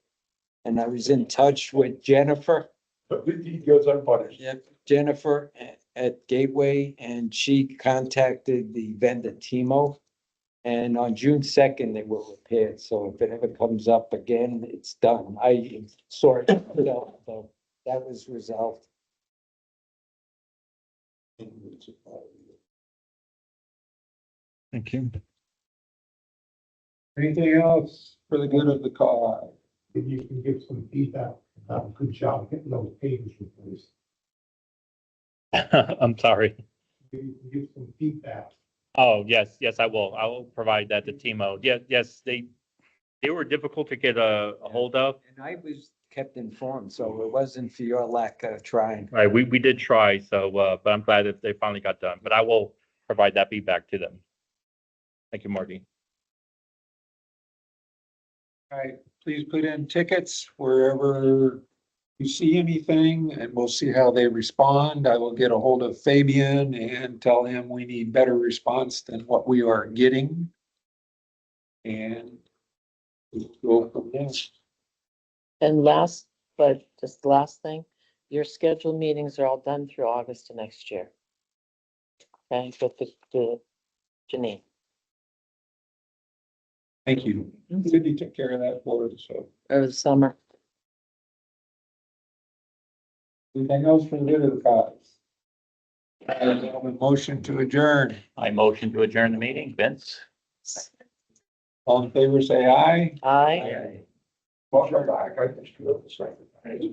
And I was in touch with Jennifer. But he goes unpunished. Yep, Jennifer at Gateway, and she contacted the vendor Timo. And on June 2nd, they were repaired, so if it ever comes up again, it's done. I saw it, so that was resolved. Thank you. Anything else for the good of the cause? If you can give some feedback, good job getting those pages replaced. I'm sorry. You can give some feedback. Oh, yes, I will. I will provide that to Timo. Yes, they were difficult to get a hold of. And I was kept informed, so it wasn't for your lack of trying. Right, we did try, so, but I'm glad that they finally got done, but I will provide that feedback to them. Thank you, Marty. All right, please put in tickets wherever you see anything and we'll see how they respond. I will get a hold of Fabian and tell him we need better response than what we are getting. And we'll go from there. And last, but just the last thing, your scheduled meetings are all done through August of next year. Okay, with the Janine. Thank you. Cindy took care of that for us, so. Over the summer. Anything else for the good of the cause? I have a motion to adjourn. I motion to adjourn the meeting. Vince? All in favor, say aye. Aye. Well, right back, I just feel the same.